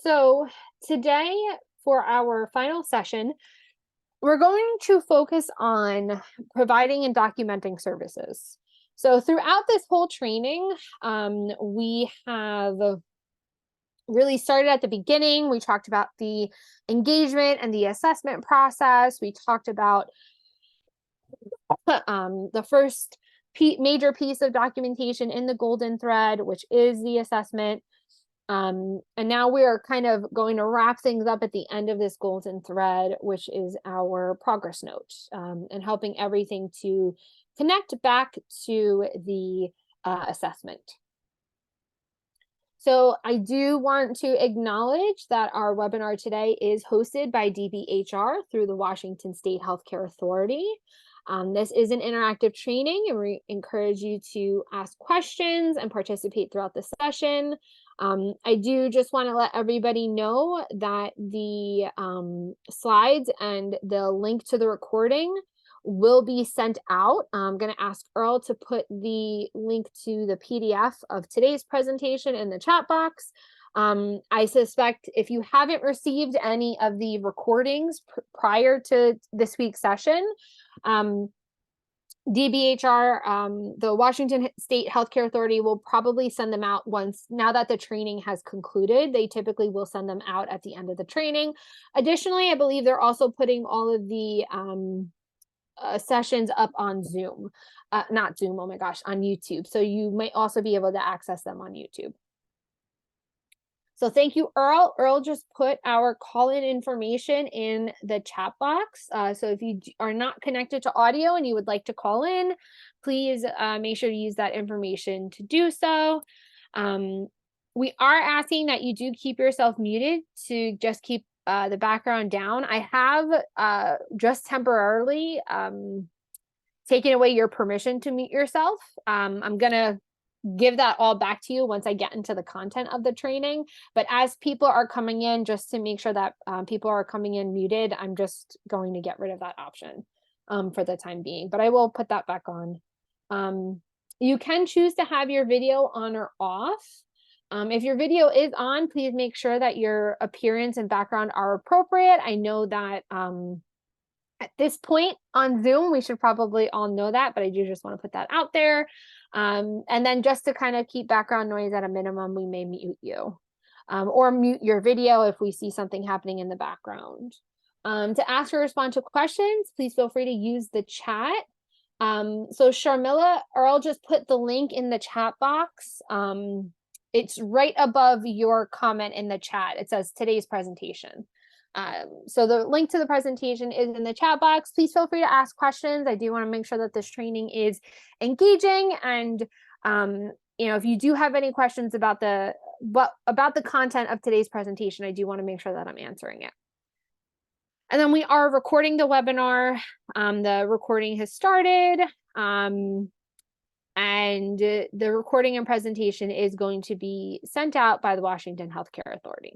So today for our final session, we're going to focus on providing and documenting services. So throughout this whole training, we have really started at the beginning. We talked about the engagement and the assessment process. We talked about the first major piece of documentation in the golden thread, which is the assessment. And now we are kind of going to wrap things up at the end of this golden thread, which is our progress note, and helping everything to connect back to the assessment. So I do want to acknowledge that our webinar today is hosted by DBHR through the Washington State Healthcare Authority. This is an interactive training, and we encourage you to ask questions and participate throughout the session. I do just want to let everybody know that the slides and the link to the recording will be sent out. I'm going to ask Earl to put the link to the PDF of today's presentation in the chat box. I suspect if you haven't received any of the recordings prior to this week's session, DBHR, the Washington State Healthcare Authority, will probably send them out now that the training has concluded. They typically will send them out at the end of the training. Additionally, I believe they're also putting all of the sessions up on Zoom, not Zoom, oh my gosh, on YouTube. So you might also be able to access them on YouTube. So thank you, Earl. Earl just put our call-in information in the chat box. So if you are not connected to audio and you would like to call in, please make sure to use that information to do so. We are asking that you do keep yourself muted to just keep the background down. I have just temporarily taken away your permission to mute yourself. I'm going to give that all back to you once I get into the content of the training. But as people are coming in, just to make sure that people are coming in muted, I'm just going to get rid of that option for the time being. But I will put that back on. You can choose to have your video on or off. If your video is on, please make sure that your appearance and background are appropriate. I know that at this point on Zoom, we should probably all know that, but I do just want to put that out there. And then just to kind of keep background noise at a minimum, we may mute you or mute your video if we see something happening in the background. To ask or respond to questions, please feel free to use the chat. So Sharmila, Earl just put the link in the chat box. It's right above your comment in the chat. It says today's presentation. So the link to the presentation is in the chat box. Please feel free to ask questions. I do want to make sure that this training is engaging, and if you do have any questions about the content of today's presentation, I do want to make sure that I'm answering it. And then we are recording the webinar. The recording has started, and the recording and presentation is going to be sent out by the Washington Healthcare Authority.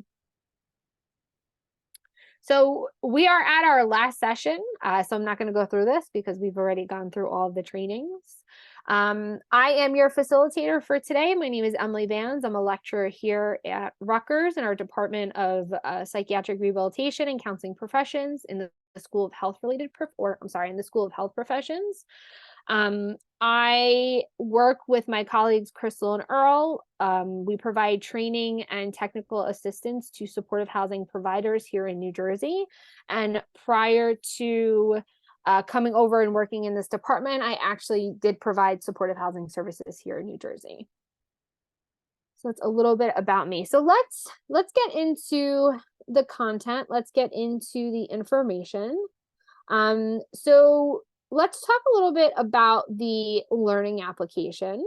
So we are at our last session, so I'm not going to go through this because we've already gone through all of the trainings. I am your facilitator for today. My name is Emily Vans. I'm a lecturer here at Rutgers in our Department of Psychiatric Rehabilitation and Counseling Professions in the School of Health in the School of Health Professions. I work with my colleagues Crystal and Earl. We provide training and technical assistance to supportive housing providers here in New Jersey. And prior to coming over and working in this department, I actually did provide supportive housing services here in New Jersey. So that's a little bit about me. So let's get into the content. Let's get into the information. So let's talk a little bit about the learning application.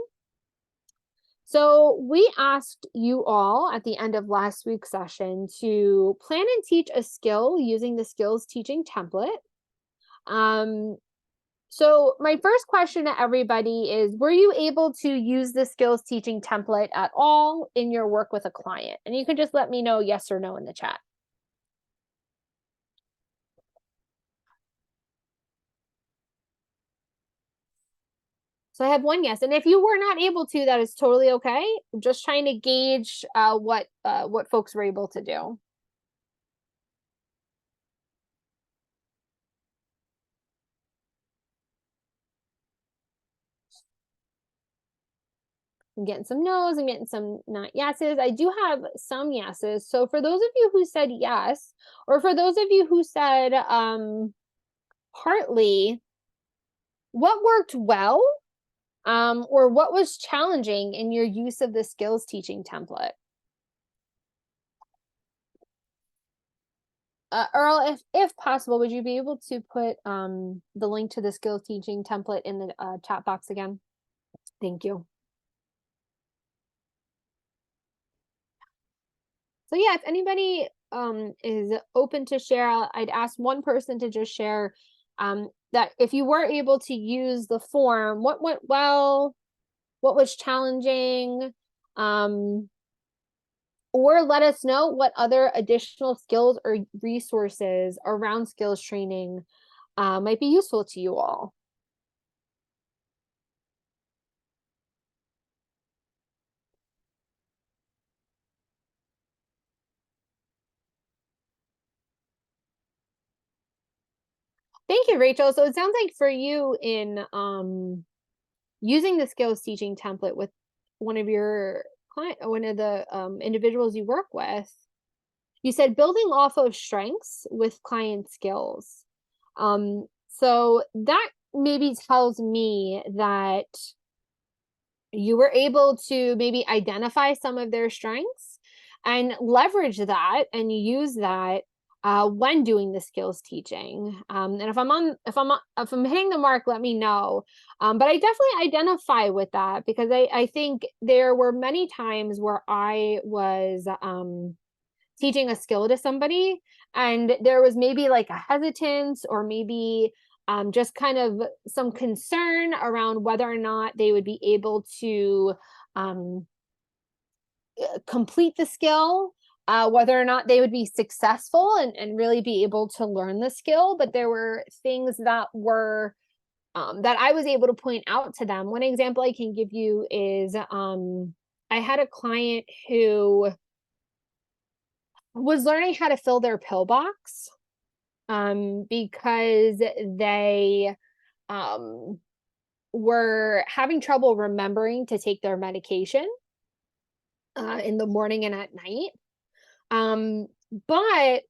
So we asked you all at the end of last week's session to plan and teach a skill using the skills teaching template. So my first question to everybody is, were you able to use the skills teaching template at all in your work with a client? And you can just let me know yes or no in the chat. So I have one yes. And if you were not able to, that is totally okay. I'm just trying to gauge what folks were able to do. I'm getting some no's, I'm getting some not yeses. I do have some yeses. So for those of you who said yes, or for those of you who said partly, what worked well, or what was challenging in your use of the skills teaching template? Earl, if possible, would you be able to put the link to the skills teaching template in the chat box again? Thank you. So yeah, if anybody is open to share, I'd ask one person to just share that if you were able to use the form, what went well, what was challenging, or let us know what other additional skills or resources around skills training might be useful to you all. Thank you, Rachel. So it sounds like for you in using the skills teaching template with one of your one of the individuals you work with, you said building off of strengths with client skills. So that maybe tells me that you were able to maybe identify some of their strengths and leverage that and use that when doing the skills teaching. And if I'm hitting the mark, let me know. But I definitely identify with that because I think there were many times where I was teaching a skill to somebody and there was maybe like a hesitance or maybe just kind of some concern around whether or not they would be able to complete the skill, whether or not they would be successful and really be able to learn the skill. But there were things that were that I was able to point out to them. One example I can give you is I had a client who was learning how to fill their pillbox because they were having trouble remembering to take their medication in the morning and at night. But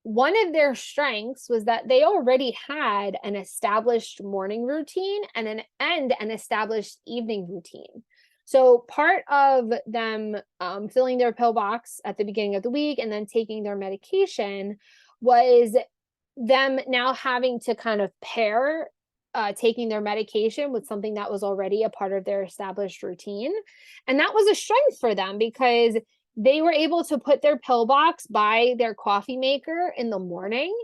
one of their strengths was that they already had an established morning routine and an established evening routine. So part of them filling their pillbox at the beginning of the week and then taking their medication was them now having to kind of pair taking their medication with something that was already a part of their established routine. And that was a strength for them because they were able to put their pillbox by their coffee maker in the morning.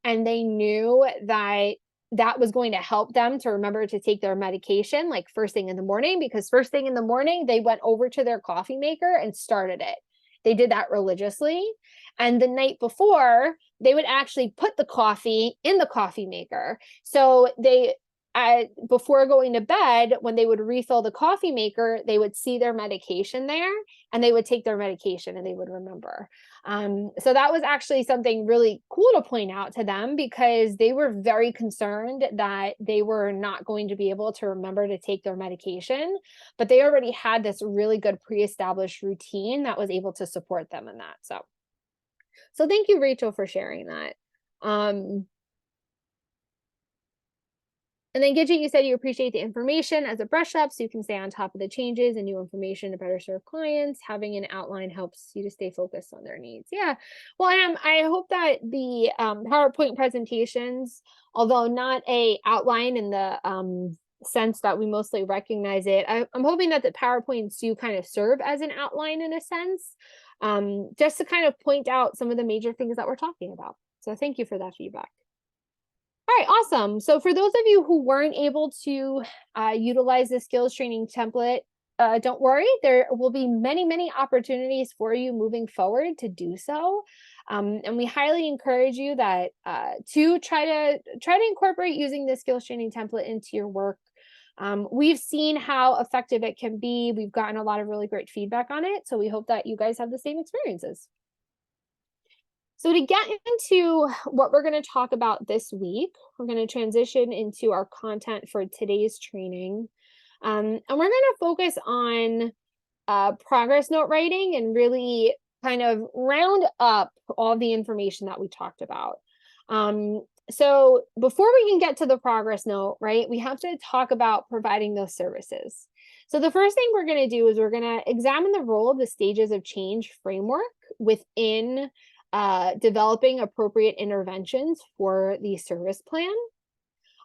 And they knew that that was going to help them to remember to take their medication like first thing in the morning, because first thing in the morning, they went over to their coffee maker and started it. They did that religiously. And the night before, they would actually put the coffee in the coffee maker. So they, before going to bed, when they would refill the coffee maker, they would see their medication there and they would take their medication and they would remember. So that was actually something really cool to point out to them because they were very concerned that they were not going to be able to remember to take their medication, but they already had this really good pre-established routine that was able to support them in that. So thank you, Rachel, for sharing that. And then Gidget, you said you appreciate the information as a brush up so you can stay on top of the changes and new information to better serve clients. Having an outline helps you to stay focused on their needs. Yeah. Well, I hope that the PowerPoint presentations, although not a outline in the sense that we mostly recognize it, I'm hoping that the PowerPoints do kind of serve as an outline in a sense, just to kind of point out some of the major things that we're talking about. So thank you for that feedback. All right, awesome. So for those of you who weren't able to utilize the skills training template, don't worry, there will be many, many opportunities for you moving forward to do so. And we highly encourage you that to try to incorporate using the skills training template into your work. We've seen how effective it can be. We've gotten a lot of really great feedback on it. So we hope that you guys have the same experiences. So to get into what we're going to talk about this week, we're going to transition into our content for today's training. And we're going to focus on progress note writing and really kind of round up all the information that we talked about. So before we can get to the progress note, right, we have to talk about providing those services. So the first thing we're going to do is we're going to examine the role of the stages of change framework within developing appropriate interventions for the service plan.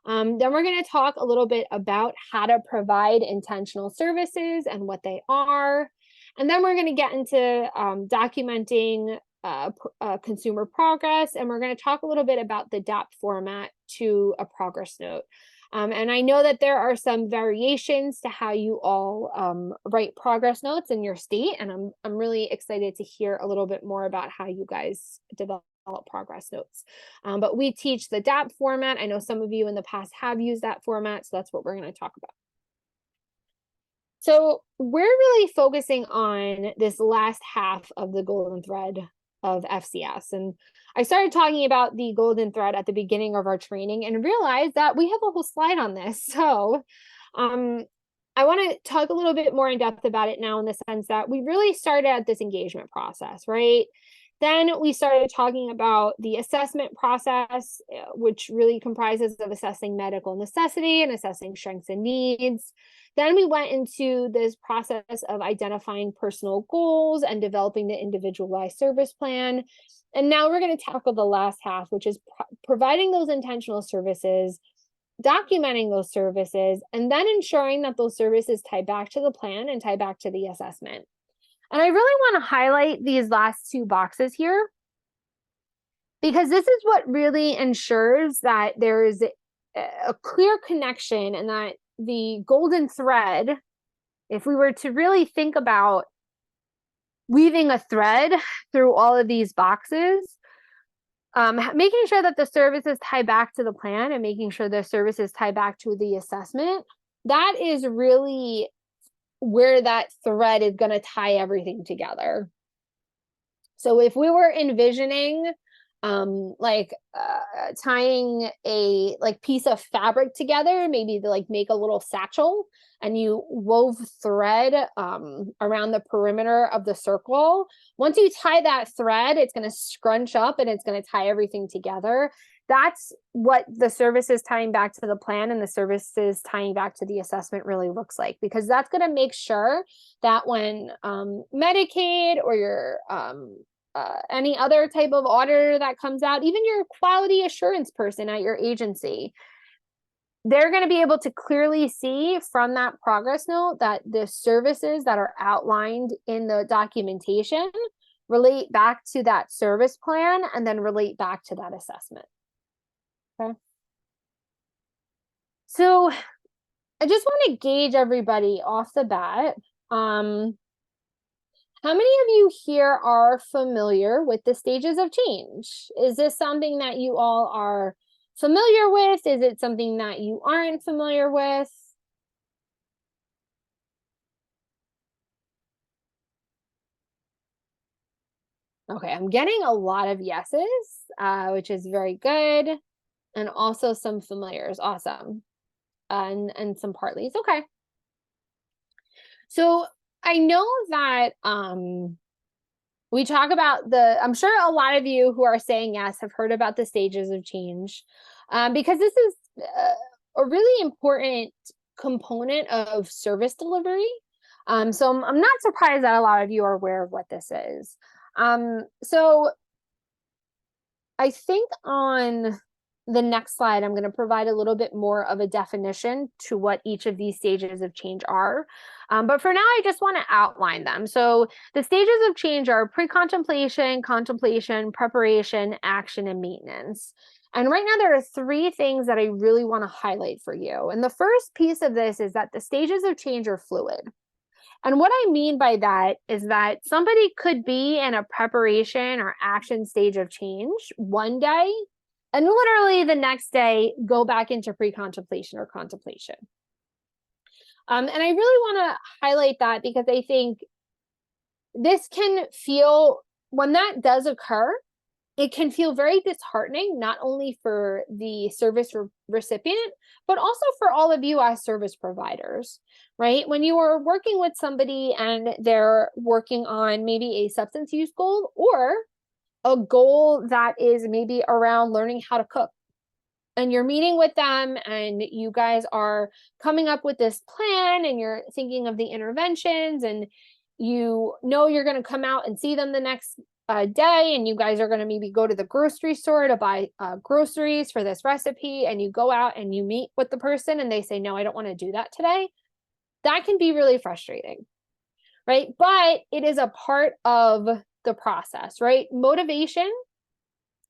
Then we're going to talk a little bit about how to provide intentional services and what they are. And then we're going to get into documenting consumer progress. And we're going to talk a little bit about the DAP format to a progress note. And I know that there are some variations to how you all write progress notes in your state. And I'm really excited to hear a little bit more about how you guys develop progress notes. But we teach the DAP format. I know some of you in the past have used that format, so that's what we're going to talk about. So we're really focusing on this last half of the golden thread of FCS. And I started talking about the golden thread at the beginning of our training and realized that we have a whole slide on this. So I want to talk a little bit more in depth about it now, in the sense that we really started at this engagement process, right? Then we started talking about the assessment process, which really comprises of assessing medical necessity and assessing strengths and needs. Then we went into this process of identifying personal goals and developing the individualized service plan. And now we're going to tackle the last half, which is providing those intentional services, documenting those services, and then ensuring that those services tie back to the plan and tie back to the assessment. And I really want to highlight these last two boxes here, because this is what really ensures that there is a clear connection, and that the golden thread, if we were to really think about weaving a thread through all of these boxes, making sure that the services tie back to the plan and making sure the services tie back to the assessment, that is really where that thread is going to tie everything together. So if we were envisioning tying a piece of fabric together, maybe to make a little satchel, and you wove thread around the perimeter of the circle, once you tie that thread, it's going to scrunch up and it's going to tie everything together. That's what the services tying back to the plan and the services tying back to the assessment really looks like, because that's going to make sure that when Medicaid or your any other type of auditor that comes out, even your quality assurance person at your agency, they're going to be able to clearly see from that progress note that the services that are outlined in the documentation relate back to that service plan and then relate back to that assessment. Okay. So I just want to gauge everybody off the bat. How many of you here are familiar with the stages of change? Is this something that you all are familiar with? Is it something that you aren't familiar with? Okay, I'm getting a lot of yeses, which is very good. And also some familiars. Awesome. And some partleys. Okay. So I know that we talk about I'm sure a lot of you who are saying yes have heard about the stages of change, because this is a really important component of service delivery. So I'm not surprised that a lot of you are aware of what this is. So I think on the next slide, I'm going to provide a little bit more of a definition to what each of these stages of change are. But for now, I just want to outline them. So the stages of change are pre-contemplation, contemplation, preparation, action, and maintenance. And right now, there are three things that I really want to highlight for you. And the first piece of this is that the stages of change are fluid. And what I mean by that is that somebody could be in a preparation or action stage of change one day, and literally the next day go back into pre-contemplation or contemplation. And I really want to highlight that because I think this can feel, when that does occur, it can feel very disheartening, not only for the service recipient, but also for all of you as service providers, right? When you are working with somebody and they're working on maybe a substance use goal or a goal that is maybe around learning how to cook, and you're meeting with them and you guys are coming up with this plan and you're thinking of the interventions, and you know you're going to come out and see them the next day, and you guys are going to maybe go to the grocery store to buy groceries for this recipe, and you go out and you meet with the person and they say, no, I don't want to do that today. That can be really frustrating, right? But it is a part of the process, right? Motivation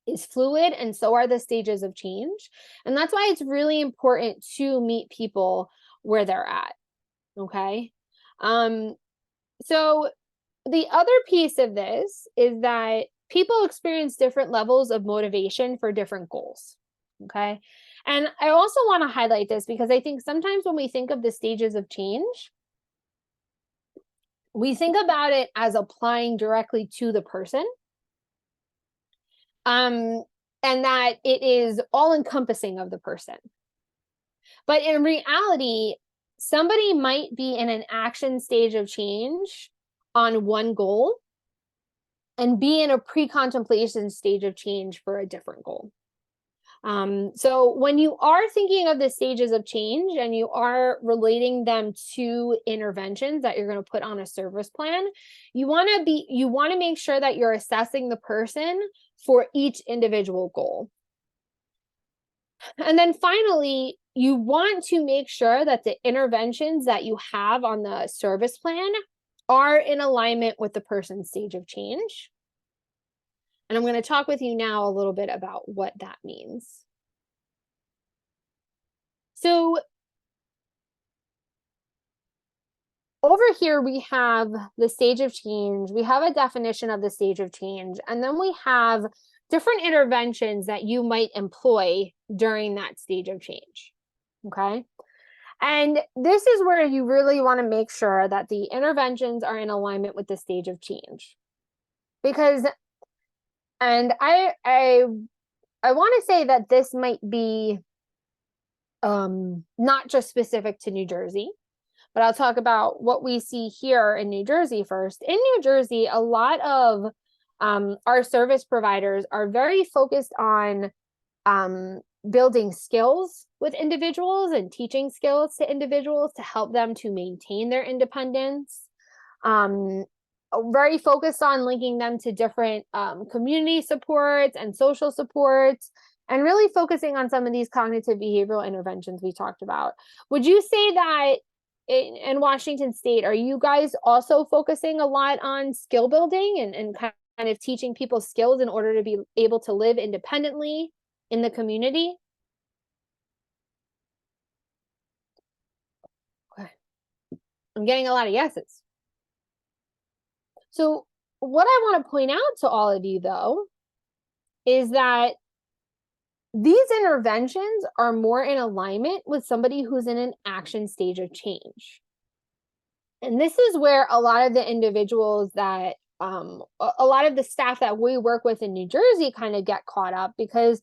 is fluid, and so are the stages of change. And that's why it's really important to meet people where they're at. Okay. So the other piece of this is that people experience different levels of motivation for different goals. Okay. And I also want to highlight this because I think sometimes when we think of the stages of change, we think about it as applying directly to the person. And that it is all encompassing of the person. But in reality, somebody might be in an action stage of change on one goal and be in a pre-contemplation stage of change for a different goal. So when you are thinking of the stages of change and you are relating them to interventions that you're going to put on a service plan, you want to make sure that you're assessing the person for each individual goal. And then finally, you want to make sure that the interventions that you have on the service plan are in alignment with the person's stage of change. And I'm going to talk with you now a little bit about what that means. So over here, we have the stage of change. We have a definition of the stage of change, and then we have different interventions that you might employ during that stage of change. Okay. And this is where you really want to make sure that the interventions are in alignment with the stage of change. Because, and I want to say that this might be not just specific to New Jersey, but I'll talk about what we see here in New Jersey first. In New Jersey, a lot of our service providers are very focused on building skills with individuals and teaching skills to individuals to help them to maintain their independence. Very focused on linking them to different community supports and social supports, and really focusing on some of these cognitive behavioral interventions we talked about. Would you say that in Washington State, are you guys also focusing a lot on skill building and kind of teaching people skills in order to be able to live independently in the community? Okay. I'm getting a lot of yeses. So what I want to point out to all of you, though, is that these interventions are more in alignment with somebody who's in an action stage of change. And this is where a lot of the individuals that, a lot of the staff that we work with in New Jersey kind of get caught up, because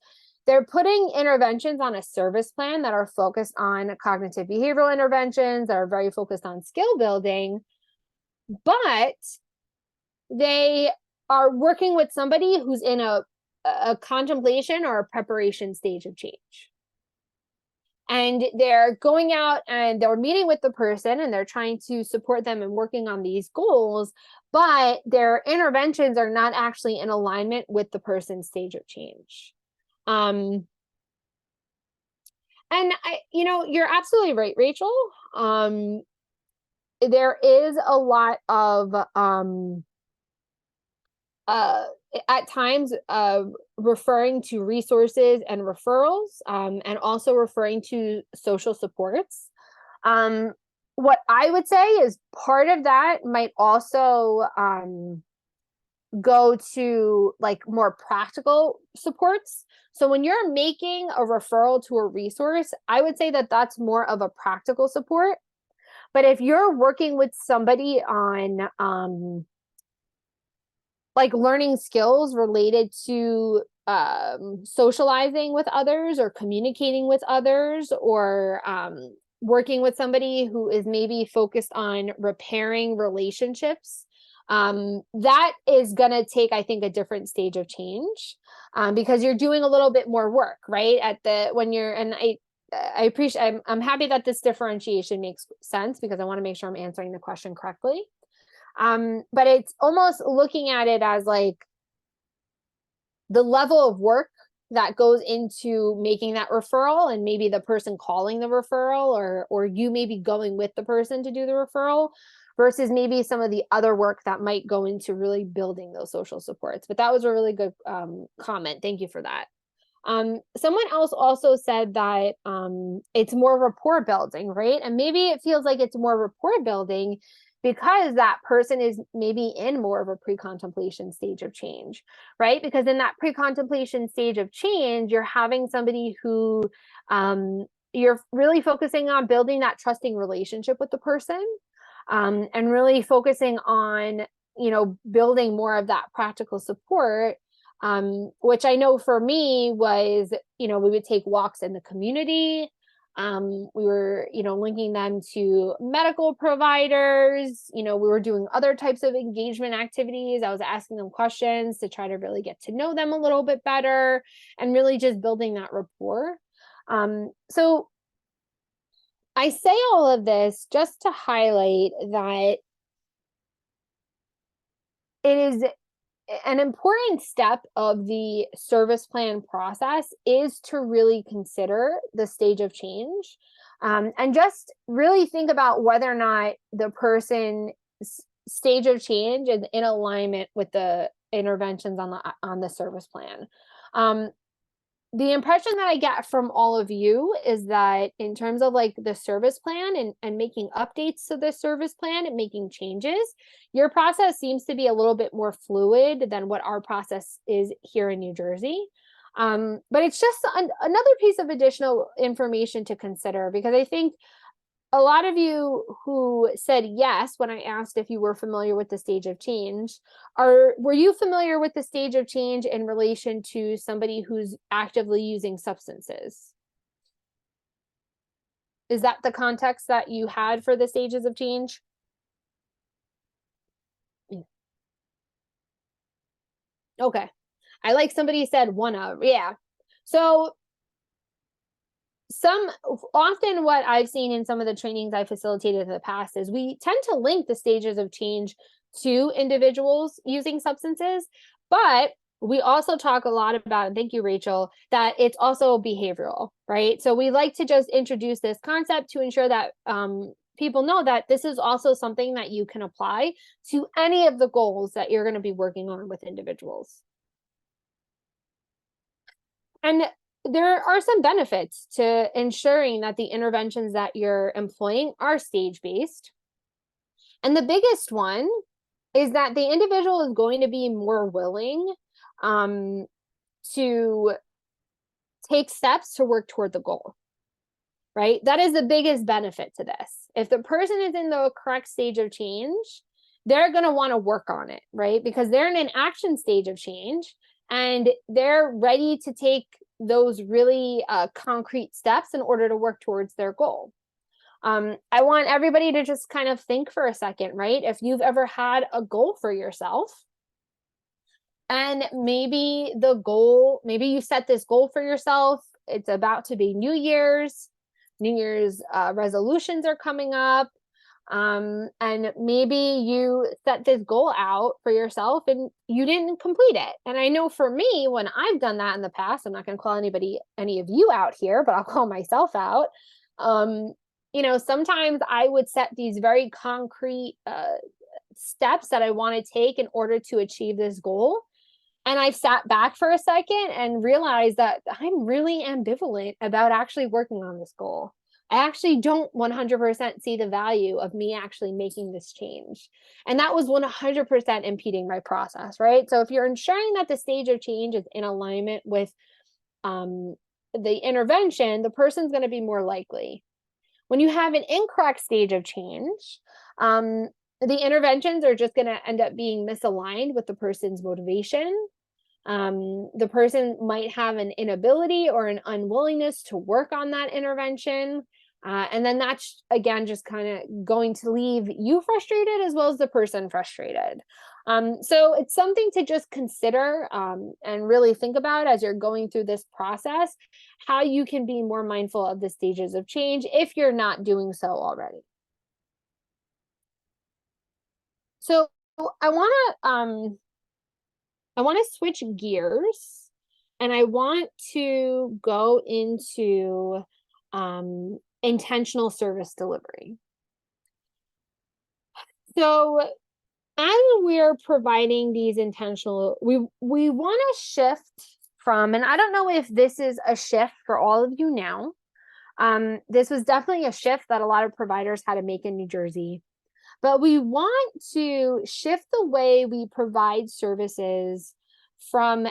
they're putting interventions on a service plan that are focused on cognitive behavioral interventions, that are very focused on skill building, but they are working with somebody who's in a contemplation or a preparation stage of change. And they're going out and they're meeting with the person and they're trying to support them in working on these goals, but their interventions are not actually in alignment with the person's stage of change. And you're absolutely right, Rachel. There is a lot of at times referring to resources and referrals, and also referring to social supports. What I would say is part of that might also go to like more practical supports. So when you're making a referral to a resource, I would say that that's more of a practical support. But if you're working with somebody on like learning skills related to socializing with others or communicating with others, or working with somebody who is maybe focused on repairing relationships, that is going to take, I think, a different stage of change, because you're doing a little bit more work, right? And I appreciate, I'm happy that this differentiation makes sense, because I want to make sure I'm answering the question correctly. But it's almost looking at it as like the level of work that goes into making that referral, and maybe the person calling the referral, or you maybe going with the person to do the referral, versus maybe some of the other work that might go into really building those social supports. But that was a really good comment. Thank you for that. Someone else also said that it's more rapport building, right? And maybe it feels like it's more rapport building because that person is maybe in more of a pre-contemplation stage of change, right? Because in that pre-contemplation stage of change, you're having somebody who you're really focusing on building that trusting relationship with the person, and really focusing on, building more of that practical support. Which I know for me was, we would take walks in the community. We were, linking them to medical providers. We were doing other types of engagement activities. I was asking them questions to try to really get to know them a little bit better, and really just building that rapport. So I say all of this just to highlight that it is an important step of the service plan process is to really consider the stage of change, and just really think about whether or not the person's stage of change is in alignment with the interventions on the service plan. The impression that I get from all of you is that in terms of like the service plan and making updates to the service plan and making changes, your process seems to be a little bit more fluid than what our process is here in New Jersey. But it's just another piece of additional information to consider, because I think a lot of you who said yes when I asked if you were familiar with the stage of change, were you familiar with the stage of change in relation to somebody who's actively using substances? Is that the context that you had for the stages of change? Okay. I like somebody said one of, yeah. So often what I've seen in some of the trainings I facilitated in the past is we tend to link the stages of change to individuals using substances, but we also talk a lot about, and thank you, Rachel, that it's also behavioral, right? So we like to just introduce this concept to ensure that people know that this is also something that you can apply to any of the goals that you're going to be working on with individuals. And there are some benefits to ensuring that the interventions that you're employing are stage-based. And the biggest one is that the individual is going to be more willing to take steps to work toward the goal, right? That is the biggest benefit to this. If the person is in the correct stage of change, they're going to want to work on it, right? Because they're in an action stage of change and they're ready to take those really concrete steps in order to work towards their goal. I want everybody to just kind of think for a second, right? If you've ever had a goal for yourself, and maybe you set this goal for yourself, it's about to be New Year's resolutions are coming up. And maybe you set this goal out for yourself and you didn't complete it. And I know for me, when I've done that in the past, I'm not going to call any of you out here, but I'll call myself out. Sometimes I would set these very concrete steps that I want to take in order to achieve this goal. And I sat back for a second and realized that I'm really ambivalent about actually working on this goal. I actually don't 100% see the value of me actually making this change. And that was 100% impeding my process, right? So if you're ensuring that the stage of change is in alignment with the intervention, the person's going to be more likely. When you have an incorrect stage of change, the interventions are just going to end up being misaligned with the person's motivation. The person might have an inability or an unwillingness to work on that intervention. And then that's, again, just kind of going to leave you frustrated as well as the person frustrated. So it's something to just consider and really think about as you're going through this process, how you can be more mindful of the stages of change if you're not doing so already. So I want to switch gears, and I want to go into intentional service delivery. So as we're providing these intentional, we want to shift from, and I don't know if this is a shift for all of you now. This was definitely a shift that a lot of providers had to make in New Jersey. But we want to shift the way we provide services from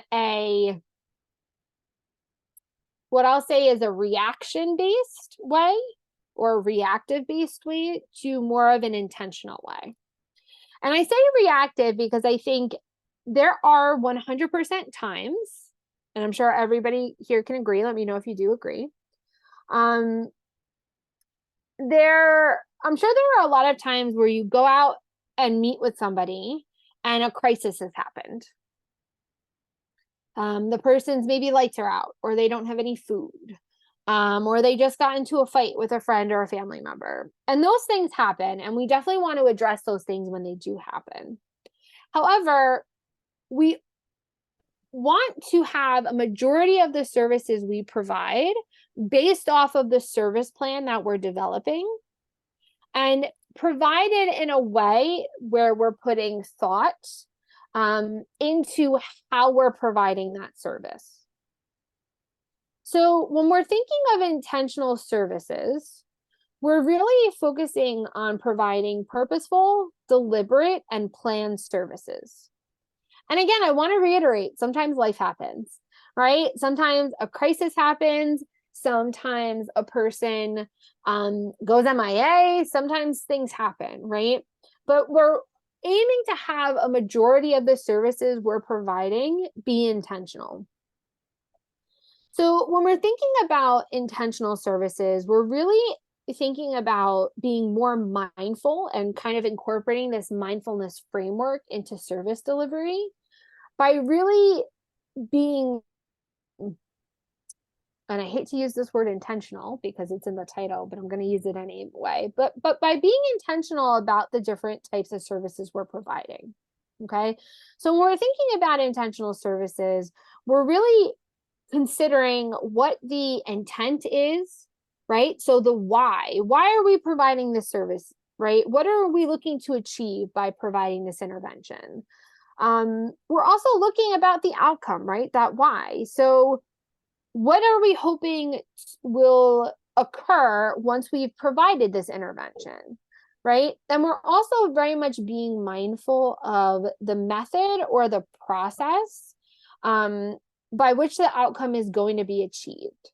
what I'll say is a reaction-based way or a reactive-based way to more of an intentional way. And I say reactive because I think there are 100% times, and I'm sure everybody here can agree, let me know if you do agree. I'm sure there are a lot of times where you go out and meet with somebody and a crisis has happened. The person's maybe lights are out, or they don't have any food, or they just got into a fight with a friend or a family member. And those things happen, and we definitely want to address those things when they do happen. However, we want to have a majority of the services we provide based off of the service plan that we're developing, and provided in a way where we're putting thought into how we're providing that service. So when we're thinking of intentional services, we're really focusing on providing purposeful, deliberate, and planned services. And again, I want to reiterate, sometimes life happens, right? Sometimes a crisis happens. Sometimes a person goes MIA. Sometimes things happen, right? But we're aiming to have a majority of the services we're providing be intentional. So when we're thinking about intentional services, we're really thinking about being more mindful and kind of incorporating this mindfulness framework into service delivery by really being, and I hate to use this word intentional because it's in the title, but I'm going to use it anyway. But by being intentional about the different types of services we're providing. Okay. So when we're thinking about intentional services, we're really considering what the intent is, right? So the why are we providing this service, right? What are we looking to achieve by providing this intervention? We're also looking about the outcome, right? That why. So what are we hoping will occur once we've provided this intervention, right? And we're also very much being mindful of the method or the process by which the outcome is going to be achieved,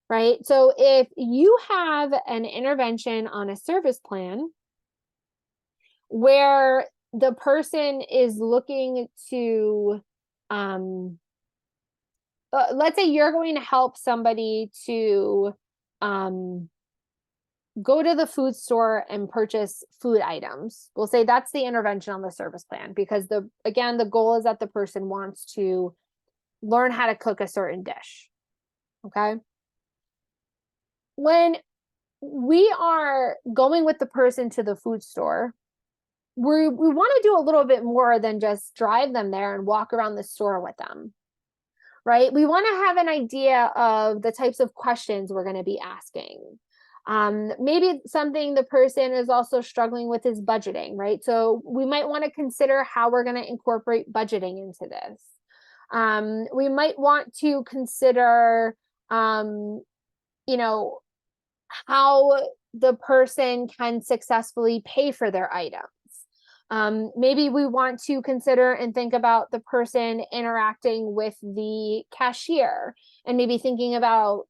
right? So if you have an intervention on a service plan where the person is looking to, let's say you're going to help somebody to go to the food store and purchase food items. We'll say that's the intervention on the service plan because the goal is that the person wants to learn how to cook a certain dish. Okay. When we are going with the person to the food store, we want to do a little bit more than just drive them there and walk around the store with them, right? We want to have an idea of the types of questions we're going to be asking. Maybe something the person is also struggling with is budgeting, right? So we might want to consider how we're going to incorporate budgeting into this. We might want to consider, how the person can successfully pay for their items. Maybe we want to consider and think about the person interacting with the cashier, and maybe thinking about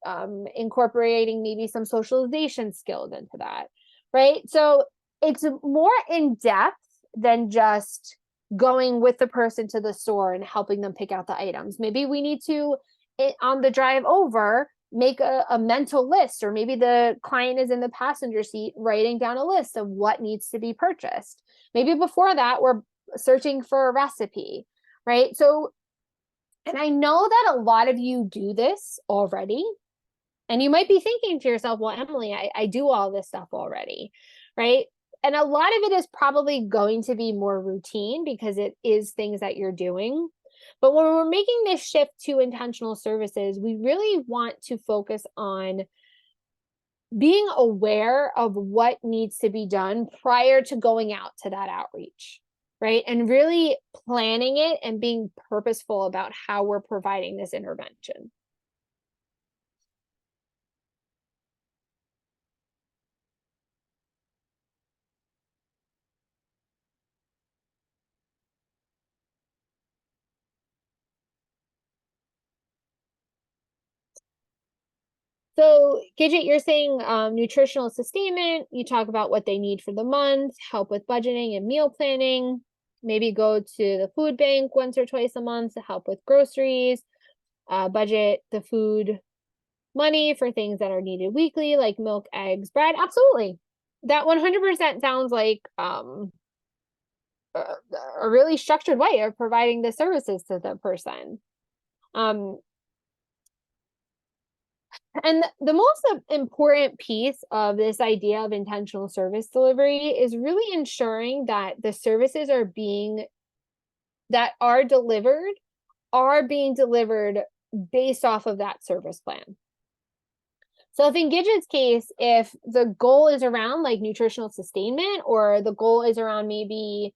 incorporating maybe some socialization skills into that, right? So it's more in depth than just going with the person to the store and helping them pick out the items. Maybe we need to, on the drive over, make a mental list, or maybe the client is in the passenger seat writing down a list of what needs to be purchased. Maybe before that, we're searching for a recipe, right? So, and I know that a lot of you do this already. And you might be thinking to yourself, well, Emily, I do all this stuff already, right? And a lot of it is probably going to be more routine because it is things that you're doing. But when we're making this shift to intentional services, we really want to focus on being aware of what needs to be done prior to going out to that outreach, right? And really planning it and being purposeful about how we're providing this intervention. So, Gidget, you're saying nutritional sustainment. You talk about what they need for the month, help with budgeting and meal planning. Maybe go to the food bank once or twice a month to help with groceries. Budget the food money for things that are needed weekly, like milk, eggs, bread. Absolutely, that 100% sounds like a really structured way of providing the services to the person. And the most important piece of this idea of intentional service delivery is really ensuring that the services that are being delivered based off of that service plan. So if in Gidget's case, if the goal is around like nutritional sustainment, or the goal is around maybe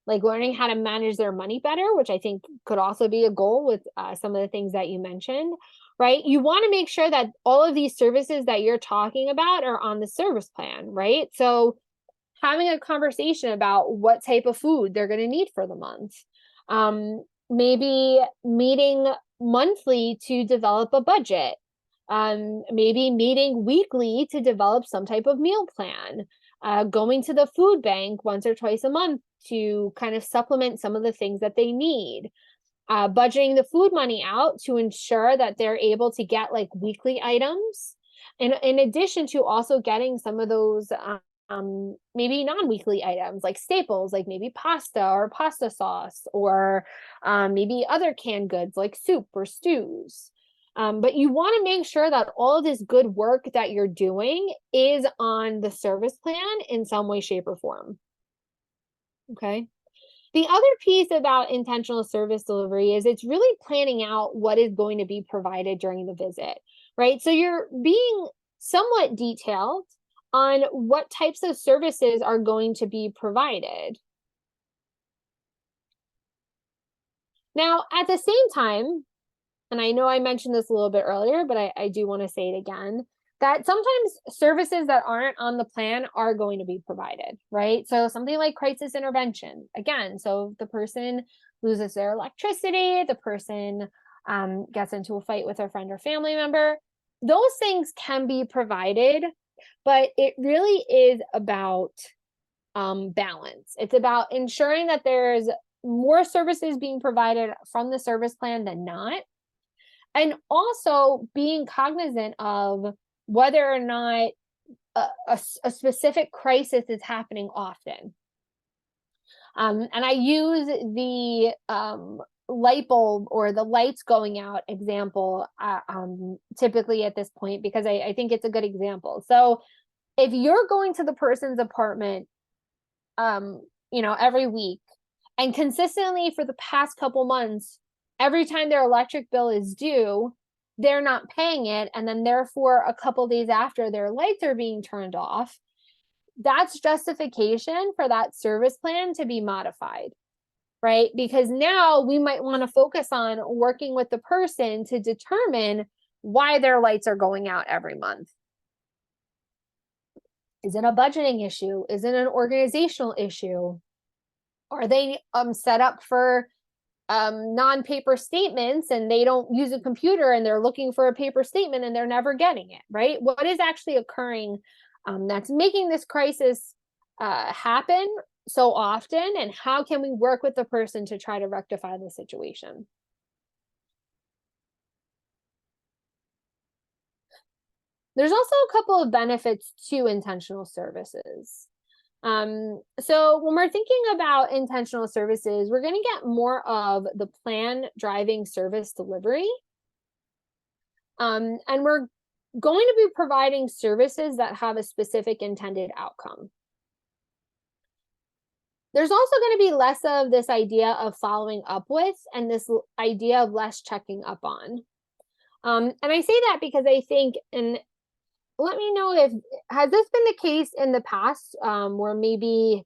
like learning how to manage their money better, which I think could also be a goal with some of the things that you mentioned, right? You want to make sure that all of these services that you're talking about are on the service plan, right? So having a conversation about what type of food they're going to need for the month. Maybe meeting monthly to develop a budget. Maybe meeting weekly to develop some type of meal plan. Going to the food bank once or twice a month to kind of supplement some of the things that they need. Budgeting the food money out to ensure that they're able to get like weekly items. And in addition to also getting some of those maybe non-weekly items like staples, like maybe pasta or pasta sauce, or maybe other canned goods like soup or stews. But you want to make sure that all of this good work that you're doing is on the service plan in some way, shape, or form. Okay. The other piece about intentional service delivery is it's really planning out what is going to be provided during the visit, right? So you're being somewhat detailed on what types of services are going to be provided. Now, at the same time, and I know I mentioned this a little bit earlier, but I do want to say it again, that sometimes services that aren't on the plan are going to be provided, right? So something like crisis intervention, again, so the person loses their electricity, the person gets into a fight with a friend or family member, those things can be provided, but it really is about balance. It's about ensuring that there's more services being provided from the service plan than not. And also being cognizant of whether or not a specific crisis is happening often. And I use the light bulb or the lights going out example typically at this point, because I think it's a good example. So if you're going to the person's apartment, every week, and consistently for the past couple months, every time their electric bill is due, they're not paying it, and then therefore a couple days after their lights are being turned off, that's justification for that service plan to be modified, right? Because now we might want to focus on working with the person to determine why their lights are going out every month. Is it a budgeting issue? Is it an organizational issue? Are they set up for non-paper statements and they don't use a computer and they're looking for a paper statement and they're never getting it, right? What is actually occurring that's making this crisis happen so often, and how can we work with the person to try to rectify the situation? There's also a couple of benefits to intentional services. So when we're thinking about intentional services, we're going to get more of the plan driving service delivery. And we're going to be providing services that have a specific intended outcome. There's also going to be less of this idea of following up with and this idea of less checking up on. And I say that because I think, and let me know if, has this been the case in the past, where maybe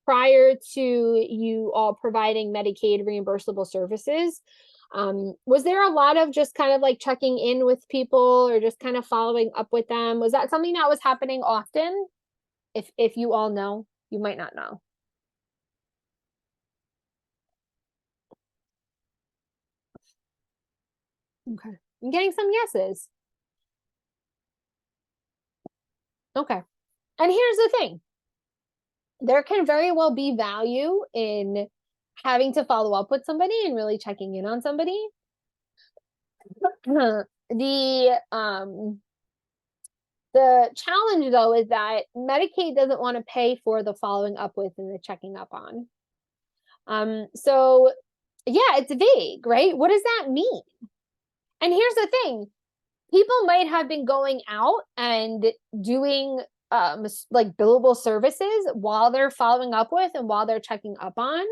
prior to you all providing Medicaid reimbursable services, was there a lot of just kind of like checking in with people or just kind of following up with them? Was that something that was happening often? If you all know, you might not know. Okay, I'm getting some yeses. Okay, and here's the thing. There can very well be value in having to follow up with somebody and really checking in on somebody. The challenge though is that Medicaid doesn't want to pay for the following up with and the checking up on. So yeah, it's vague, right? What does that mean? And here's the thing. People might have been going out and doing like billable services while they're following up with and while they're checking up on.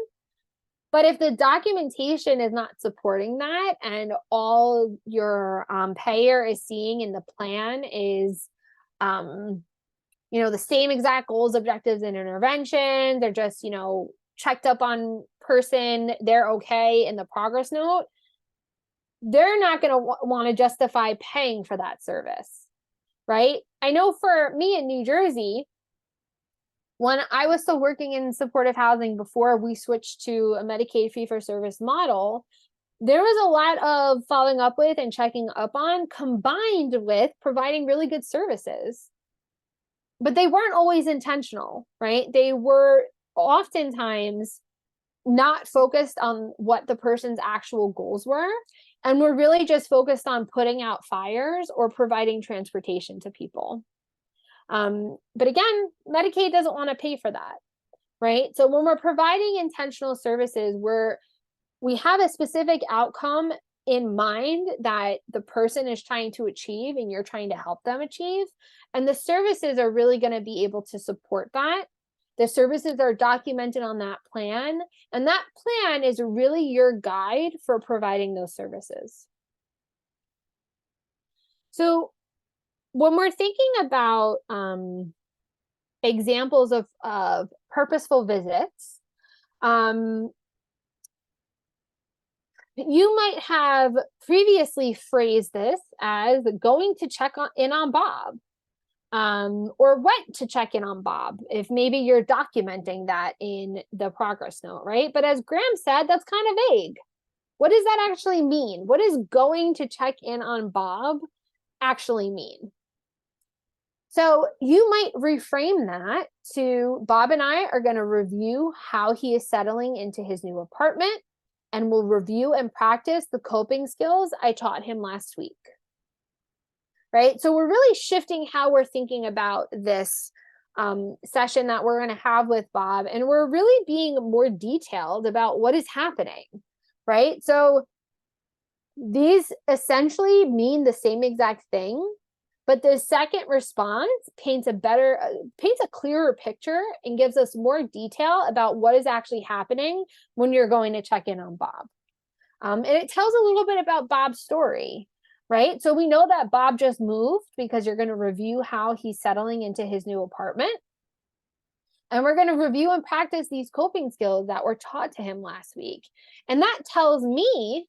But if the documentation is not supporting that and all your payer is seeing in the plan is, the same exact goals, objectives, and interventions, they're just, checked up on person, they're okay in the progress note, they're not going to want to justify paying for that service, right? I know for me in New Jersey, when I was still working in supportive housing before we switched to a Medicaid fee-for-service model, there was a lot of following up with and checking up on combined with providing really good services. But they weren't always intentional, right? They were oftentimes not focused on what the person's actual goals were, and we're really just focused on putting out fires or providing transportation to people. But again, Medicaid doesn't want to pay for that, right? So when we're providing intentional services, we have a specific outcome in mind that the person is trying to achieve and you're trying to help them achieve. And the services are really going to be able to support that. The services are documented on that plan, and that plan is really your guide for providing those services. So when we're thinking about examples of purposeful visits, you might have previously phrased this as going to check in on Bob, or went to check in on Bob, if maybe you're documenting that in the progress note, right? But as Graham said, that's kind of vague. What does that actually mean? What does going to check in on Bob actually mean? So you might reframe that to Bob and I are going to review how he is settling into his new apartment, and we'll review and practice the coping skills I taught him last week. Right? So we're really shifting how we're thinking about this session that we're going to have with Bob, and we're really being more detailed about what is happening, right? So these essentially mean the same exact thing, but the second response paints a clearer picture and gives us more detail about what is actually happening when you're going to check in on Bob. And it tells a little bit about Bob's story, right? So we know that Bob just moved because you're going to review how he's settling into his new apartment. And we're going to review and practice these coping skills that were taught to him last week. And that tells me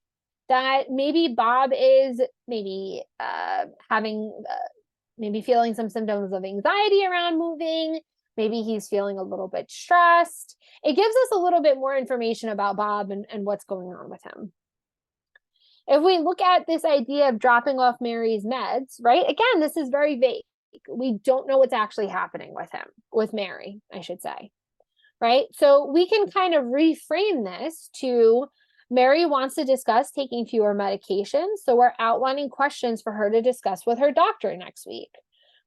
that maybe Bob is having maybe feeling some symptoms of anxiety around moving. Maybe he's feeling a little bit stressed. It gives us a little bit more information about Bob and what's going on with him. If we look at this idea of dropping off Mary's meds, right? Again, this is very vague. We don't know what's actually happening with him, with Mary, I should say, right? So we can kind of reframe this to Mary wants to discuss taking fewer medications. So we're outlining questions for her to discuss with her doctor next week,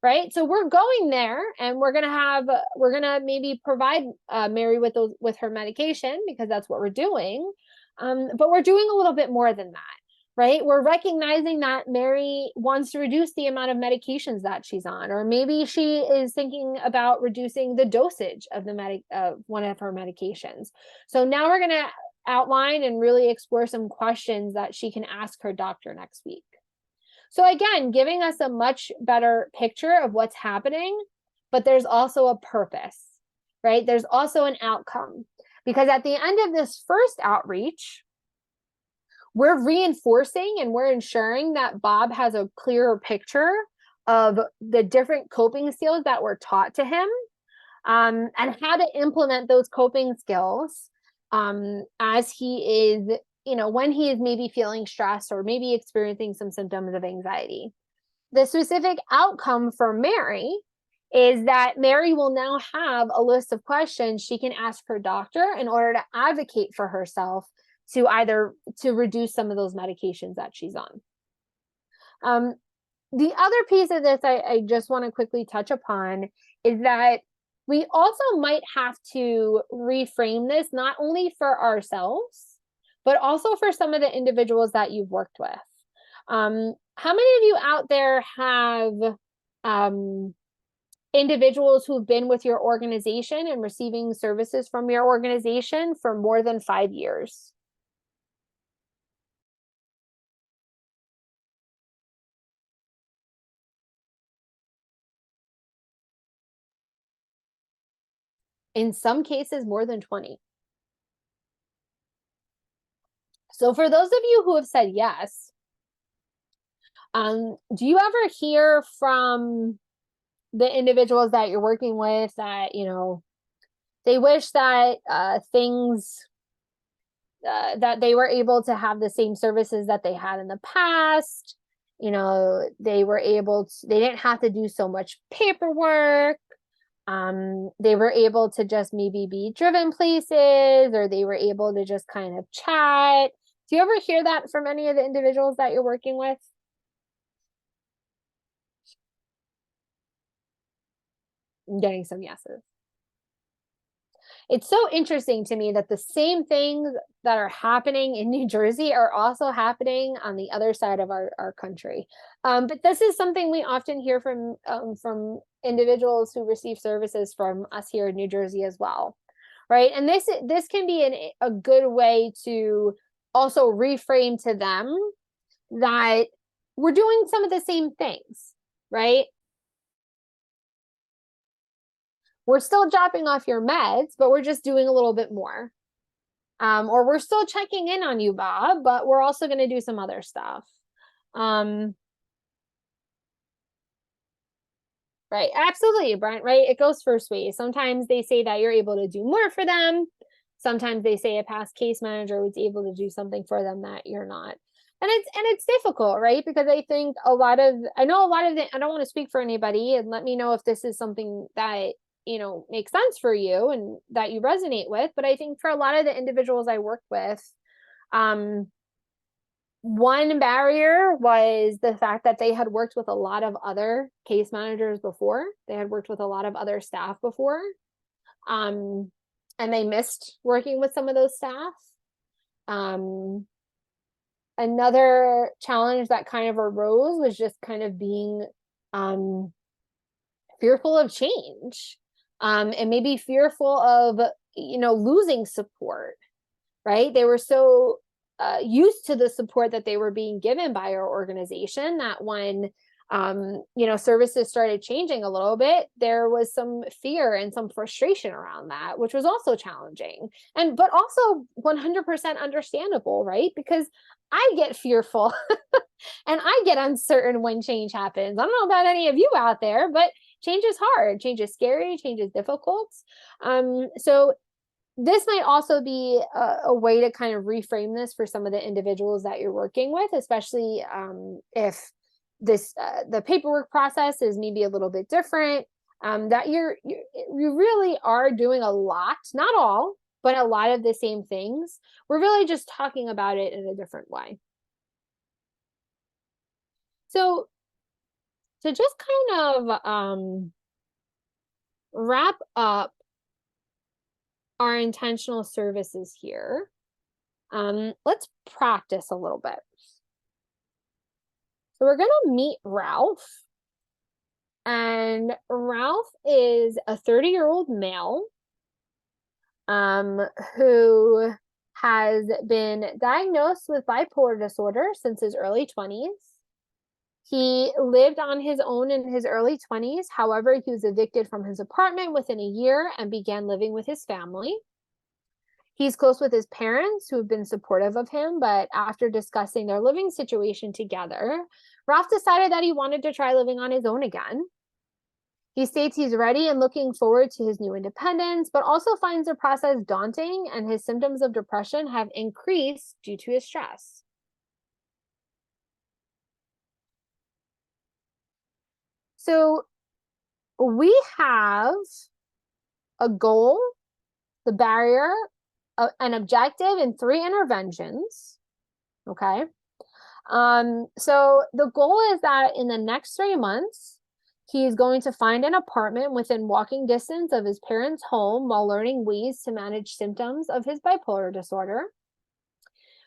right? So we're going there and we're going to maybe provide Mary with her medication because that's what we're doing. But we're doing a little bit more than that. Right? We're recognizing that Mary wants to reduce the amount of medications that she's on, or maybe she is thinking about reducing the dosage of one of her medications. So now we're going to outline and really explore some questions that she can ask her doctor next week. So again, giving us a much better picture of what's happening, but there's also a purpose, right? There's also an outcome, because at the end of this first outreach, we're reinforcing and we're ensuring that Bob has a clearer picture of the different coping skills that were taught to him, and how to implement those coping skills as he is, when he is maybe feeling stressed or maybe experiencing some symptoms of anxiety. The specific outcome for Mary is that Mary will now have a list of questions she can ask her doctor in order to advocate for herself to reduce some of those medications that she's on. The other piece of this I just want to quickly touch upon is that we also might have to reframe this not only for ourselves, but also for some of the individuals that you've worked with. How many of you out there have individuals who've been with your organization and receiving services from your organization for more than 5 years? In some cases, more than 20. So for those of you who have said yes, do you ever hear from the individuals that you're working with that, they wish that things, that they were able to have the same services that they had in the past? They didn't have to do so much paperwork. They were able to just maybe be driven places, or they were able to just kind of chat. Do you ever hear that from any of the individuals that you're working with? I'm getting some yeses. It's so interesting to me that the same things that are happening in New Jersey are also happening on the other side of our country. But this is something we often hear from individuals who receive services from us here in New Jersey as well, right? And this can be a good way to also reframe to them that we're doing some of the same things, right? We're still dropping off your meds, but we're just doing a little bit more. Or we're still checking in on you, Bob, but we're also going to do some other stuff. Right. Absolutely, Brent, right? It goes first ways. Sometimes they say that you're able to do more for them. Sometimes they say a past case manager was able to do something for them that you're not. And it's difficult, right? Because I think I don't want to speak for anybody, and let me know if this is something that makes sense for you and that you resonate with. But I think for a lot of the individuals I work with, one barrier was the fact that they had worked with a lot of other case managers before. They had worked with a lot of other staff before. And they missed working with some of those staff. Another challenge that kind of arose was just kind of being fearful of change. And maybe fearful of, losing support, right? They were so used to the support that they were being given by our organization that when services started changing a little bit, there was some fear and some frustration around that, which was also challenging, but also 100% understandable, right? Because I get fearful and I get uncertain when change happens. I don't know about any of you out there, but change is hard, change is scary, change is difficult. So this might also be a way to kind of reframe this for some of the individuals that you're working with, especially if the paperwork process is maybe a little bit different, that you really are doing a lot, not all, but a lot of the same things. We're really just talking about it in a different way. So to just kind of wrap up our intentional services here, let's practice a little bit. So we're going to meet Ralph. And Ralph is a 30-year-old male who has been diagnosed with bipolar disorder since his early 20s. He lived on his own in his early 20s. However, he was evicted from his apartment within a year and began living with his family. He's close with his parents, who have been supportive of him, but after discussing their living situation together, Ralph decided that he wanted to try living on his own again. He states he's ready and looking forward to his new independence, but also finds the process daunting, and his symptoms of depression have increased due to his stress. So we have a goal, the barrier, an objective, and 3 interventions. Okay. So the goal is that in the next 3 months, he's going to find an apartment within walking distance of his parents' home while learning ways to manage symptoms of his bipolar disorder.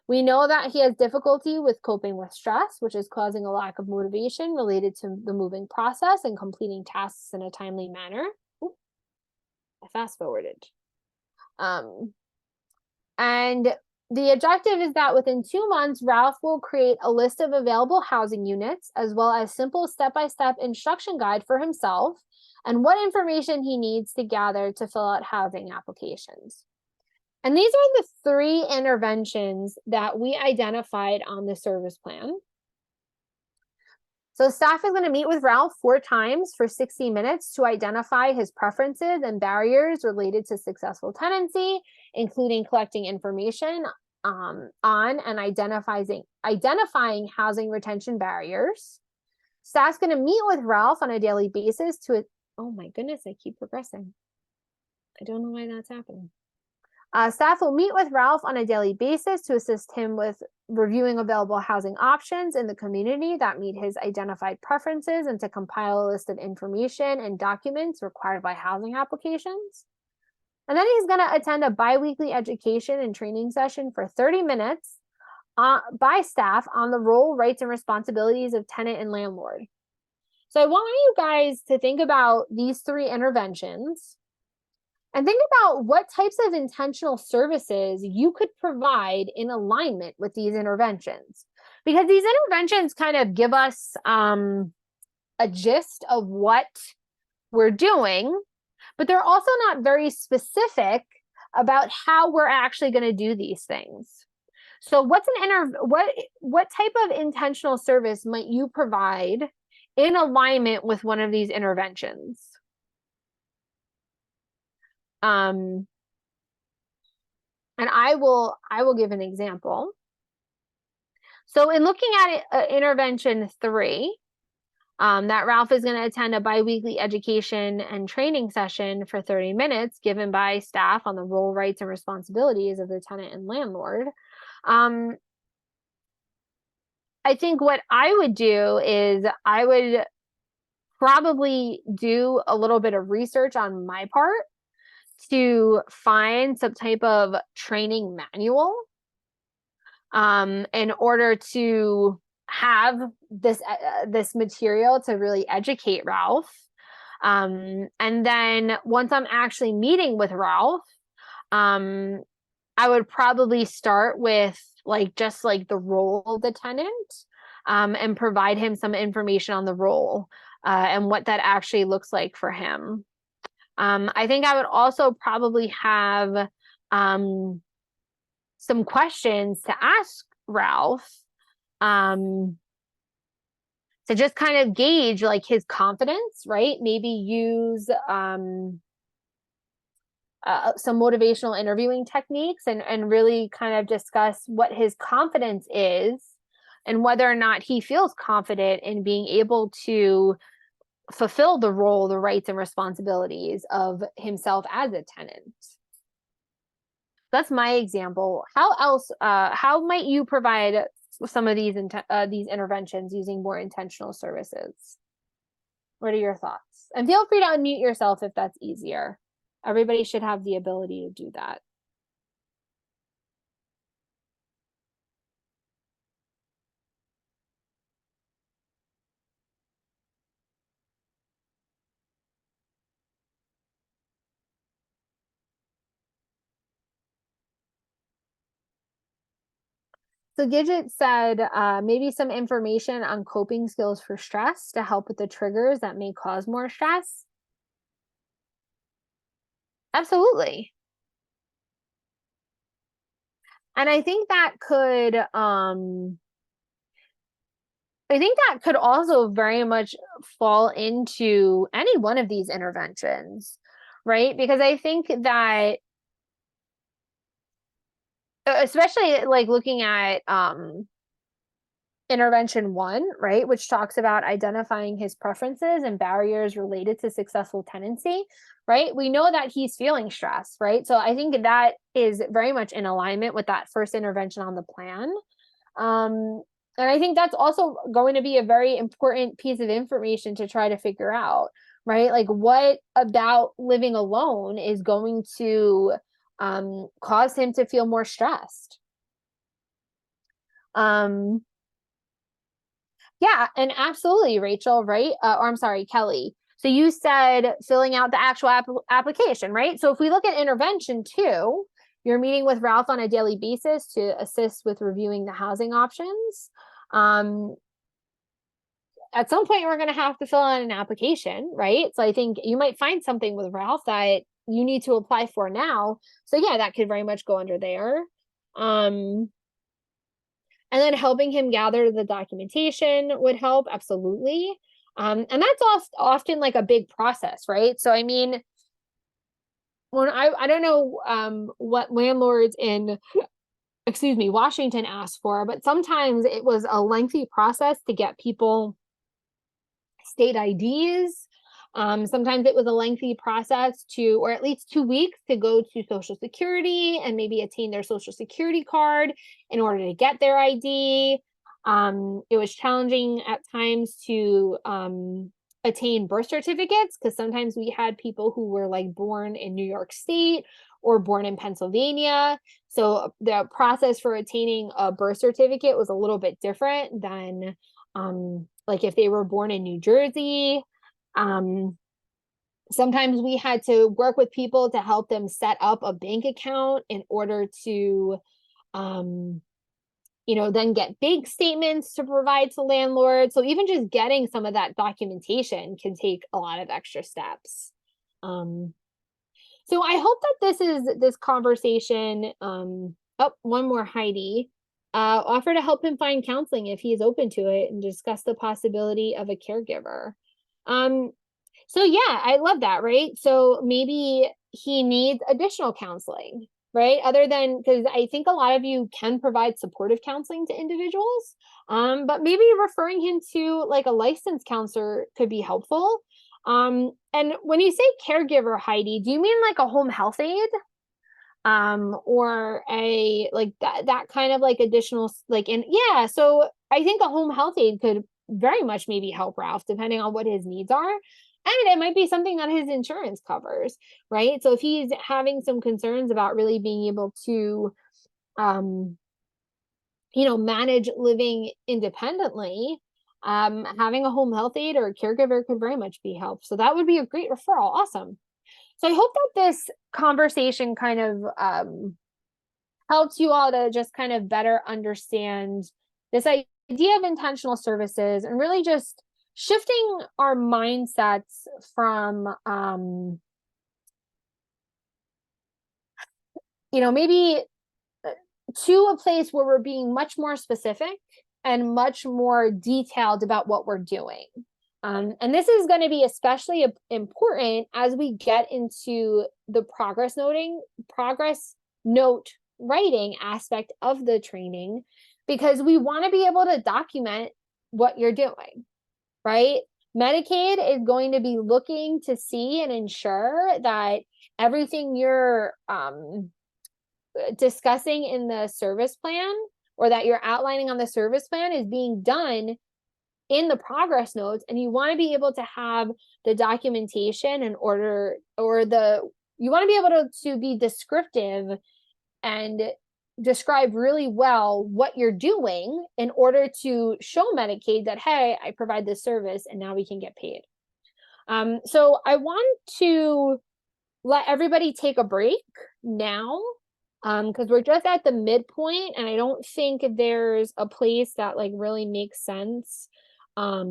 We know that he has difficulty with coping with stress, which is causing a lack of motivation related to the moving process and completing tasks in a timely manner. Ooh, I fast forwarded. And the objective is that within 2 months, Ralph will create a list of available housing units, as well as simple step-by-step instruction guide for himself and what information he needs to gather to fill out housing applications. And these are the 3 interventions that we identified on the service plan. So staff is going to meet with Ralph 4 times for 60 minutes to identify his preferences and barriers related to successful tenancy, including collecting information on and identifying housing retention barriers. Staff's going to meet with Ralph on a daily basis oh my goodness, I keep progressing. I don't know why that's happening. Staff will meet with Ralph on a daily basis to assist him with reviewing available housing options in the community that meet his identified preferences and to compile a list of information and documents required by housing applications. And then he's going to attend a bi-weekly education and training session for 30 minutes by staff on the role, rights, and responsibilities of tenant and landlord. So I want you guys to think about these 3 interventions and think about what types of intentional services you could provide in alignment with these interventions. Because these interventions kind of give us a gist of what we're doing, but they're also not very specific about how we're actually going to do these things. So what type of intentional service might you provide in alignment with one of these interventions? And I will give an example. So in looking at intervention 3, that Ralph is going to attend a bi-weekly education and training session for 30 minutes given by staff on the role, rights, and responsibilities of the tenant and landlord. I think what I would do is I would probably do a little bit of research on my part to find some type of training manual in order to have this material to really educate Ralph. And then once I'm actually meeting with Ralph, I would probably start with just the role of the tenant. and provide him some information on the role and what that actually looks like for him. I think I would also probably have some questions to ask Ralph to just kind of gauge like his confidence, right? Maybe use some motivational interviewing techniques and really kind of discuss what his confidence is and whether or not he feels confident in being able to fulfill the role, the rights and responsibilities of himself as a tenant. That's my example. How else, how might you provide some of these interventions using more intentional services? What are your thoughts? And feel free to unmute yourself if that's easier. Everybody should have the ability to do that. So Gidget said, maybe some information on coping skills for stress to help with the triggers that may cause more stress. Absolutely. And I think that could, also very much fall into any one of these interventions, right? Because I think that, especially like looking at intervention 1, right, which talks about identifying his preferences and barriers related to successful tenancy, right? We know that he's feeling stress, right? So I think that is very much in alignment with that first intervention on the plan. And I think that's also going to be a very important piece of information to try to figure out, right? Like what about living alone is going to cause him to feel more stressed. Yeah, and absolutely, Rachel, right? Or I'm sorry, Kelly. So you said filling out the actual application, right? So if we look at intervention 2, you're meeting with Ralph on a daily basis to assist with reviewing the housing options. At some point, we're going to have to fill out an application, right? So I think you might find something with Ralph that you need to apply for now. So yeah, that could very much go under there. And then helping him gather the documentation would help, absolutely. And that's often like a big process, right? So I mean, when I don't know what landlords in Washington asked for, but sometimes it was a lengthy process to get people state IDs. Sometimes it was a lengthy process or at least 2 weeks to go to Social Security and maybe attain their Social Security card in order to get their ID. It was challenging at times to attain birth certificates because sometimes we had people who were like born in New York State or born in Pennsylvania. So the process for attaining a birth certificate was a little bit different than like if they were born in New Jersey. Sometimes we had to work with people to help them set up a bank account in order to, then get bank statements to provide to landlords. So even just getting some of that documentation can take a lot of extra steps. So I hope that this conversation, one more, Heidi, offer to help him find counseling if he is open to it and discuss the possibility of a caregiver. So yeah, I love that, right? So maybe he needs additional counseling, right? Other than, because I think a lot of you can provide supportive counseling to individuals, but maybe referring him to like a licensed counselor could be helpful. And when you say caregiver, Heidi, do you mean like a home health aide? Or a like that kind of like additional yeah, so I think a home health aide could very much maybe help Ralph depending on what his needs are. And it might be something that his insurance covers, right? So if he's having some concerns about really being able to manage living independently, having a home health aide or a caregiver could very much be helped. So that would be a great referral. Awesome. So I hope that this conversation kind of helps you all to just kind of better understand this idea idea of intentional services and really just shifting our mindsets from, maybe to a place where we're being much more specific and much more detailed about what we're doing. And this is going to be especially important as we get into the progress note writing aspect of the training, because we want to be able to document what you're doing, right? Medicaid is going to be looking to see and ensure that everything you're discussing in the service plan, or that you're outlining on the service plan, is being done in the progress notes. And you want to be able to have the documentation in order, you want to be able to be descriptive and describe really well what you're doing in order to show Medicaid that, hey, I provide this service and now we can get paid. So I want to let everybody take a break now, because we're just at the midpoint and I don't think there's a place that like really makes sense at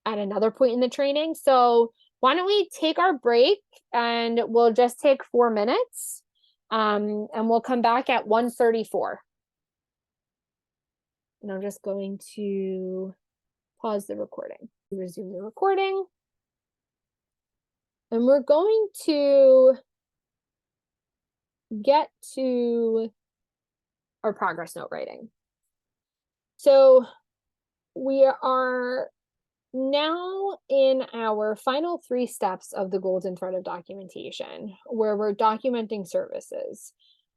another point in the training. So why don't we take our break and we'll just take 4 minutes, and we'll come back at 1:34. And I'm just going to pause the recording, resume the recording. And we're going to get to our progress note writing. So we are now in our final 3 steps of the golden thread of documentation, where we're documenting services.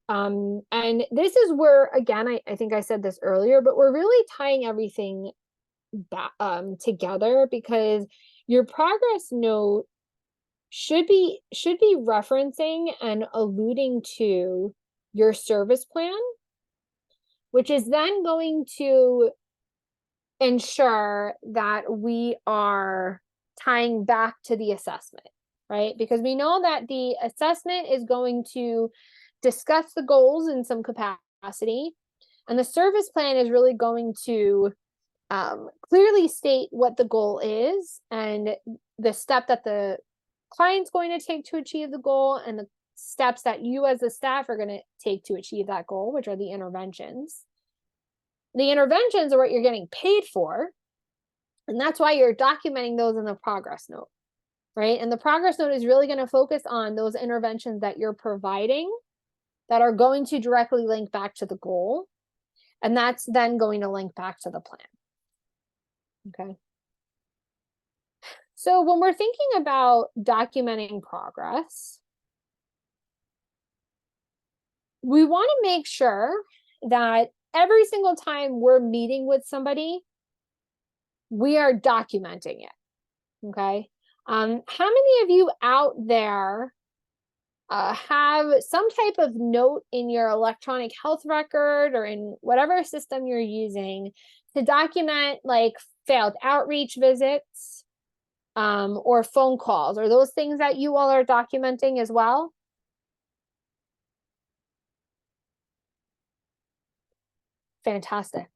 And this is where, again, I think I said this earlier, but we're really tying everything back, together, because your progress note should be referencing and alluding to your service plan, which is then going to ensure that we are tying back to the assessment, right? Because we know that the assessment is going to discuss the goals in some capacity, and the service plan is really going to clearly state what the goal is and the step that the client's going to take to achieve the goal, and the steps that you as the staff are going to take to achieve that goal, which are the interventions. The interventions are what you're getting paid for, and that's why you're documenting those in the progress note, right? And the progress note is really going to focus on those interventions that you're providing that are going to directly link back to the goal, and that's then going to link back to the plan. Okay. So when we're thinking about documenting progress, we want to make sure that every single time we're meeting with somebody, we are documenting it. Okay. How many of you out there have some type of note in your electronic health record or in whatever system you're using to document like failed outreach visits, or phone calls? Are those things that you all are documenting as well? Fantastic.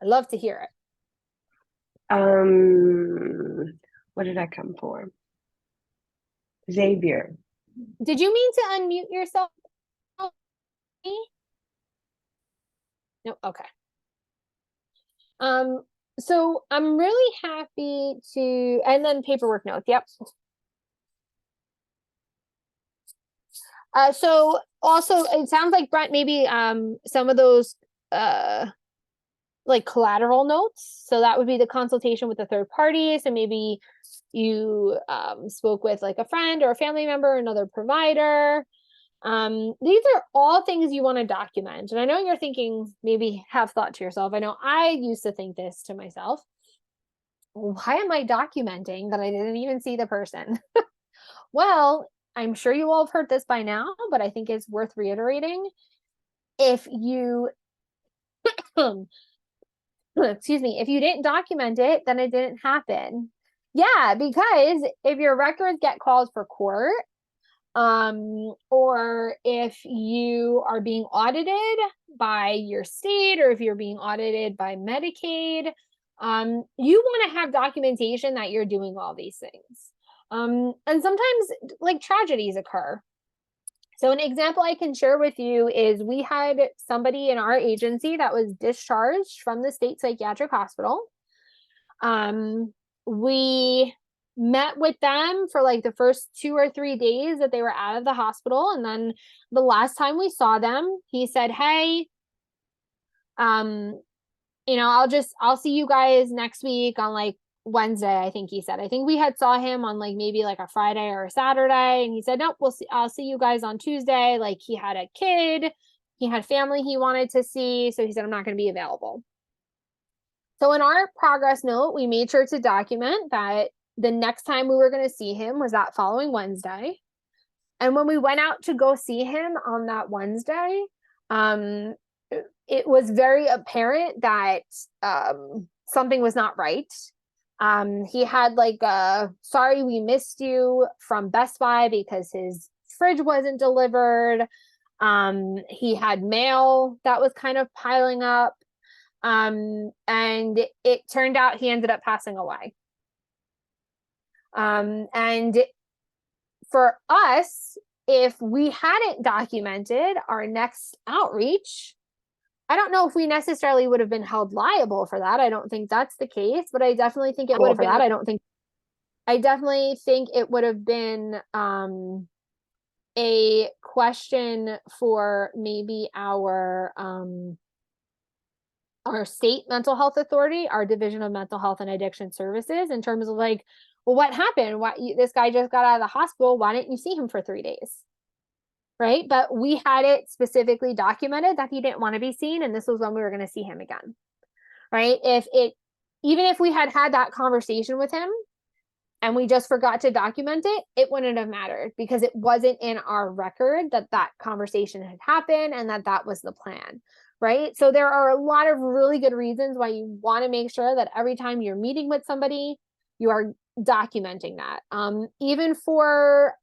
I'd love to hear it. What did I come for? Xavier. Did you mean to unmute yourself? No, okay. So I'm really happy to, and then paperwork notes, yep. So also it sounds like, Brent, maybe some of those like collateral notes. So that would be the consultation with the third party. So maybe you spoke with like a friend or a family member, another provider. These are all things you want to document. And I know you're thinking, maybe have thought to yourself, I know I used to think this to myself, why am I documenting that I didn't even see the person? Well, I'm sure you all have heard this by now, but I think it's worth reiterating. If you excuse me, if you didn't document it, then it didn't happen. Yeah, because if your records get called for court, or if you are being audited, by your state or if you're being audited by Medicaid, you want to have documentation that you're doing all these things. And sometimes like tragedies occur. So an example I can share with you is we had somebody in our agency that was discharged from the state psychiatric hospital. We met with them for like the first 2 or 3 days that they were out of the hospital. And then the last time we saw them, he said, hey, I'll see you guys next week on like Wednesday, I think he said. I think we had saw him on like maybe like a Friday or a Saturday. And he said, nope, I'll see you guys on Tuesday. Like he had a kid, he had family he wanted to see. So he said, I'm not going to be available. So in our progress note, we made sure to document that the next time we were going to see him was that following Wednesday. And when we went out to go see him on that Wednesday, it was very apparent that something was not right. He had like a sorry we missed you from Best Buy because his fridge wasn't delivered. He had mail that was kind of piling up. And it turned out he ended up passing away. And for us, if we hadn't documented our next outreach, I don't know if we necessarily would have been held liable for that. I don't think that's the case, but I definitely think it would have been that. I definitely think it would have been a question for maybe our state mental health authority, our Division of Mental Health and Addiction Services, in terms of like, well, what happened? This guy just got out of the hospital. Why didn't you see him for 3 days? Right. But we had it specifically documented that he didn't want to be seen. And this was when we were going to see him again. Right. Even if we had had that conversation with him and we just forgot to document it, it wouldn't have mattered because it wasn't in our record that conversation had happened and that was the plan. Right. So there are a lot of really good reasons why you want to make sure that every time you're meeting with somebody, you are documenting that. Even for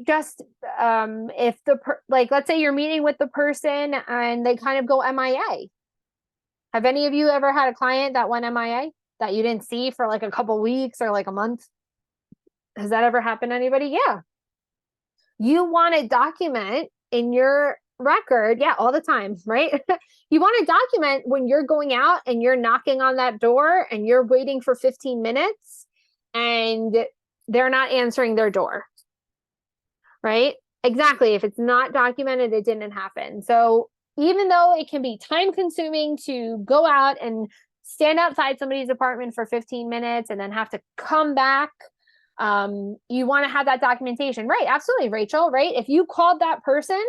just if let's say you're meeting with the person and they kind of go MIA. Have any of you ever had a client that went MIA that you didn't see for like a couple weeks or like a month? Has that ever happened to anybody? Yeah. You want to document in your record, yeah, all the time, right? You want to document when you're going out and you're knocking on that door and you're waiting for 15 minutes and they're not answering their door. Right? Exactly. If it's not documented, it didn't happen. So even though it can be time consuming to go out and stand outside somebody's apartment for 15 minutes and then have to come back, you want to have that documentation. Right. Absolutely, Rachel. Right. If you called that person,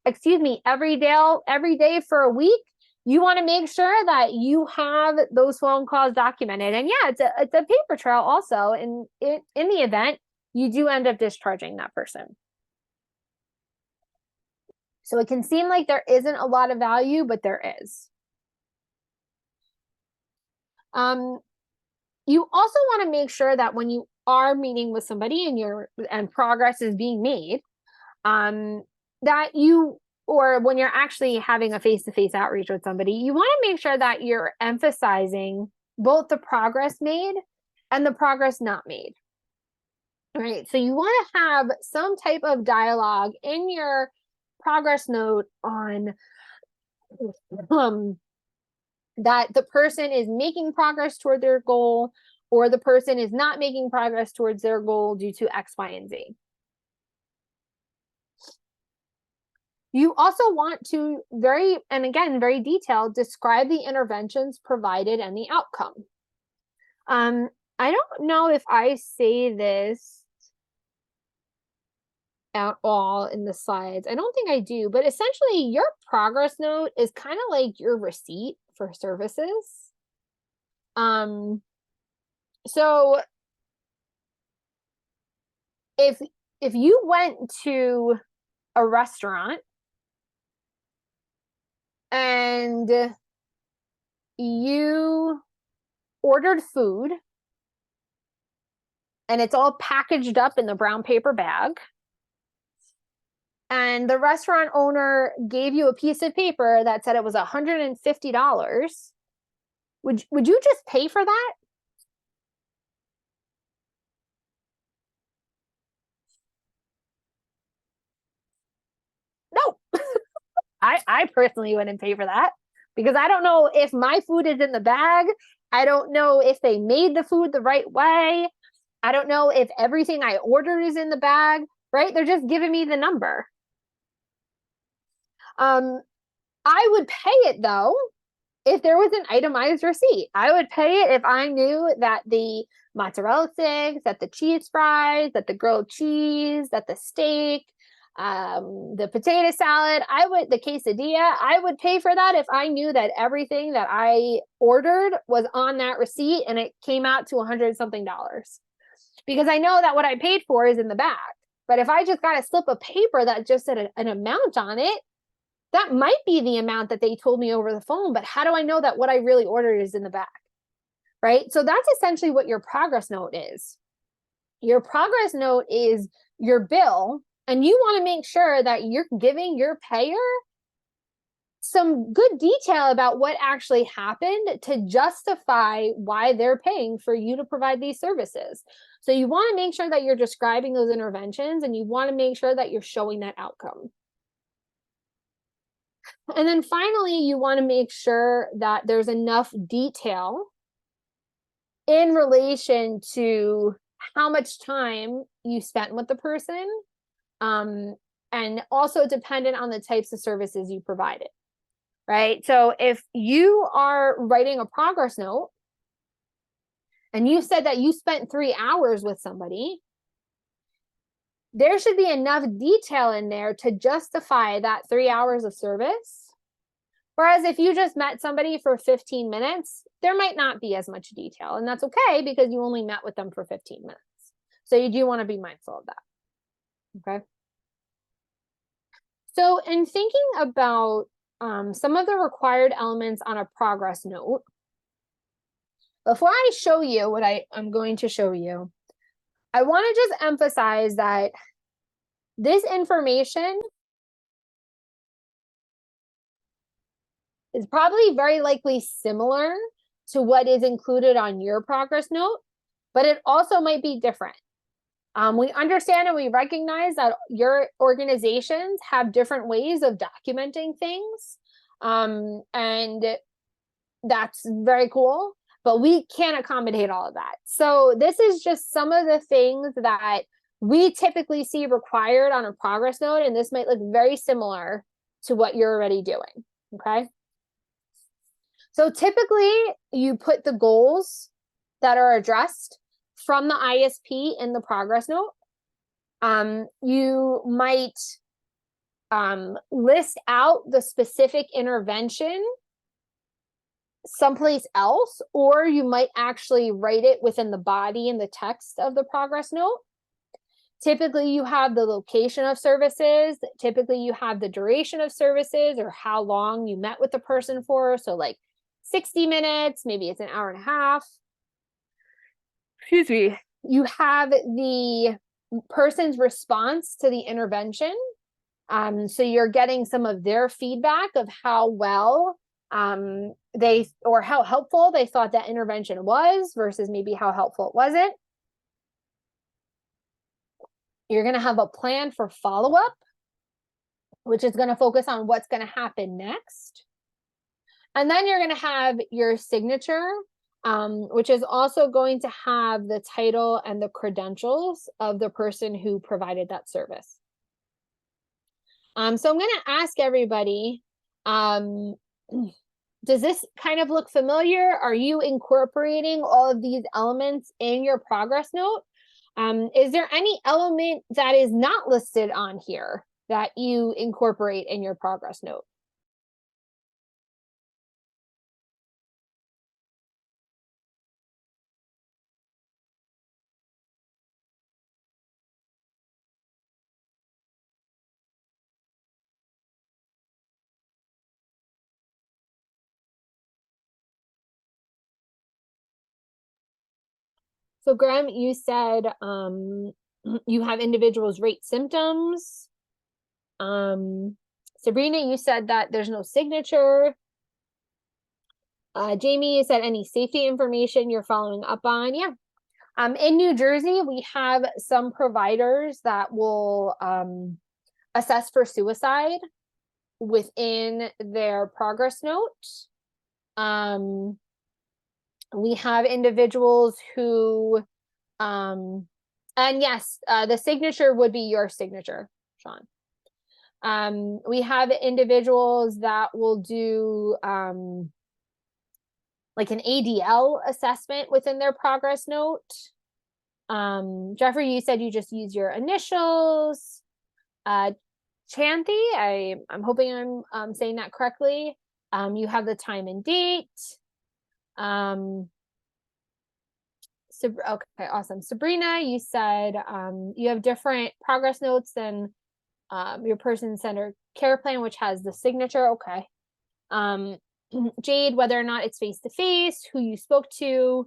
every day for a week, you want to make sure that you have those phone calls documented. And yeah, it's a paper trail also. And in the event you do end up discharging that person. So it can seem like there isn't a lot of value, but there is. You also want to make sure that when you are meeting with somebody and progress is being made, that or when you're actually having a face-to-face outreach with somebody, you want to make sure that you're emphasizing both the progress made and the progress not made. All right. So you want to have some type of dialogue in your progress note on that the person is making progress toward their goal or the person is not making progress towards their goal due to X, Y, and Z. You also want to very detailed, describe the interventions provided and the outcome. I don't know if I say this at all in the slides. I don't think I do, but essentially your progress note is kind of like your receipt for services. So if you went to a restaurant and you ordered food and it's all packaged up in the brown paper bag, and the restaurant owner gave you a piece of paper that said it was $150, would you just pay for that? No. I personally wouldn't pay for that because I don't know if my food is in the bag. I don't know if they made the food the right way. I don't know if everything I ordered is in the bag, right? They're just giving me the number. I would pay it though if there was an itemized receipt. I would pay it if I knew that the mozzarella sticks, that the cheese fries, that the grilled cheese, that the steak, the potato salad, the quesadilla, I would pay for that if I knew that everything that I ordered was on that receipt and it came out to $100-something. Because I know that what I paid for is in the bag. But if I just got a slip of paper that just said an amount on it, that might be the amount that they told me over the phone, but how do I know that what I really ordered is in the bag? Right? So that's essentially what your progress note is. Your progress note is your bill, and you want to make sure that you're giving your payer some good detail about what actually happened to justify why they're paying for you to provide these services. So you want to make sure that you're describing those interventions, and you want to make sure that you're showing that outcome. And then finally, you want to make sure that there's enough detail in relation to how much time you spent with the person, and also dependent on the types of services you provided, right? So if you are writing a progress note and you said that you spent 3 hours with somebody, there should be enough detail in there to justify that 3 hours of service. Whereas if you just met somebody for 15 minutes, there might not be as much detail, and that's okay because you only met with them for 15 minutes. So you do want to be mindful of that. Okay. So in thinking about some of the required elements on a progress note, before I show you what I'm going to show you, I want to just emphasize that this information is probably very likely similar to what is included on your progress note, but it also might be different. We understand and we recognize that your organizations have different ways of documenting things, and that's very cool, but we can't accommodate all of that. So this is just some of the things that we typically see required on a progress note, and this might look very similar to what you're already doing, okay? So typically you put the goals that are addressed from the ISP in the progress note. You might list out the specific intervention someplace else, or you might actually write it within the body and the text of the progress note. Typically, you have the location of services. Typically, you have the duration of services or how long you met with the person for. So like 60 minutes, maybe it's an hour and a half. Excuse me. You have the person's response to the intervention. So you're getting some of their feedback of how well or how helpful they thought that intervention was versus maybe how helpful it wasn't. You're going to have a plan for follow-up, which is going to focus on what's going to happen next. And then you're going to have your signature, which is also going to have the title and the credentials of the person who provided that service. So I'm going to ask everybody, does this kind of look familiar? Are you incorporating all of these elements in your progress note? Is there any element that is not listed on here that you incorporate in your progress note? So Graham, you said you have individuals rate symptoms. Sabrina, you said that there's no signature. Jamie, you said any safety information you're following up on. Yeah. In New Jersey, we have some providers that will assess for suicide within their progress note. We have individuals who, and yes, the signature would be your signature, Sean. We have individuals that will do like an ADL assessment within their progress note. Jeffrey, you said you just use your initials. Chanthi, I'm hoping I'm saying that correctly. You have the time and date. Okay, awesome. Sabrina, you said you have different progress notes than your person-centered care plan, which has the signature. Okay. Jade, whether or not it's face-to-face, who you spoke to,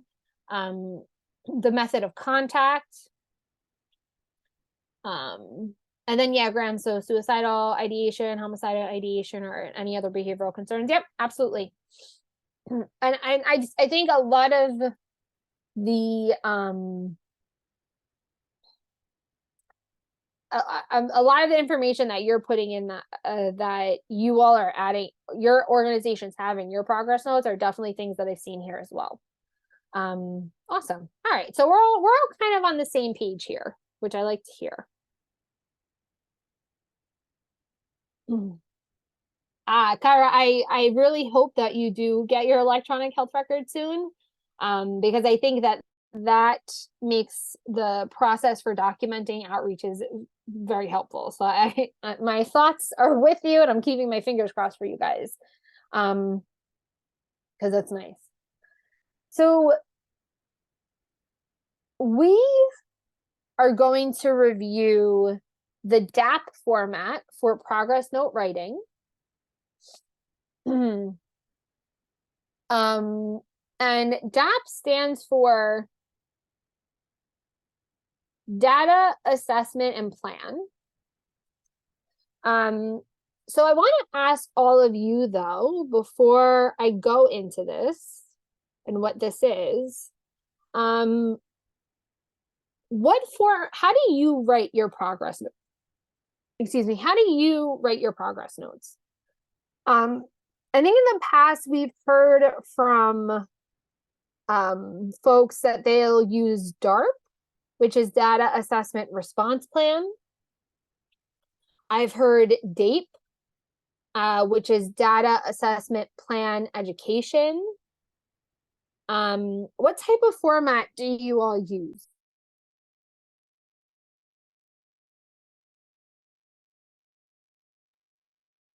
the method of contact. And then, yeah, Graham, so suicidal ideation, homicidal ideation, or any other behavioral concerns. Yep, absolutely. And I think a lot of the a lot of the information that you're putting in that you all are adding, your organization's having your progress notes are definitely things that I've seen here as well. Awesome. All right, so we're all kind of on the same page here, which I like to hear. Kyra, I really hope that you do get your electronic health record soon, because I think that makes the process for documenting outreaches very helpful. So my thoughts are with you, and I'm keeping my fingers crossed for you guys, because that's nice. So we are going to review the DAP format for progress note writing. And DAP stands for Data Assessment and Plan. So I want to ask all of you, though, before I go into this and what this is, how do you write your progress notes? Excuse me, how do you write your progress notes? I think in the past we've heard from folks that they'll use DARP, which is Data Assessment Response Plan. I've heard DAPE, which is Data Assessment Plan Education. What type of format do you all use?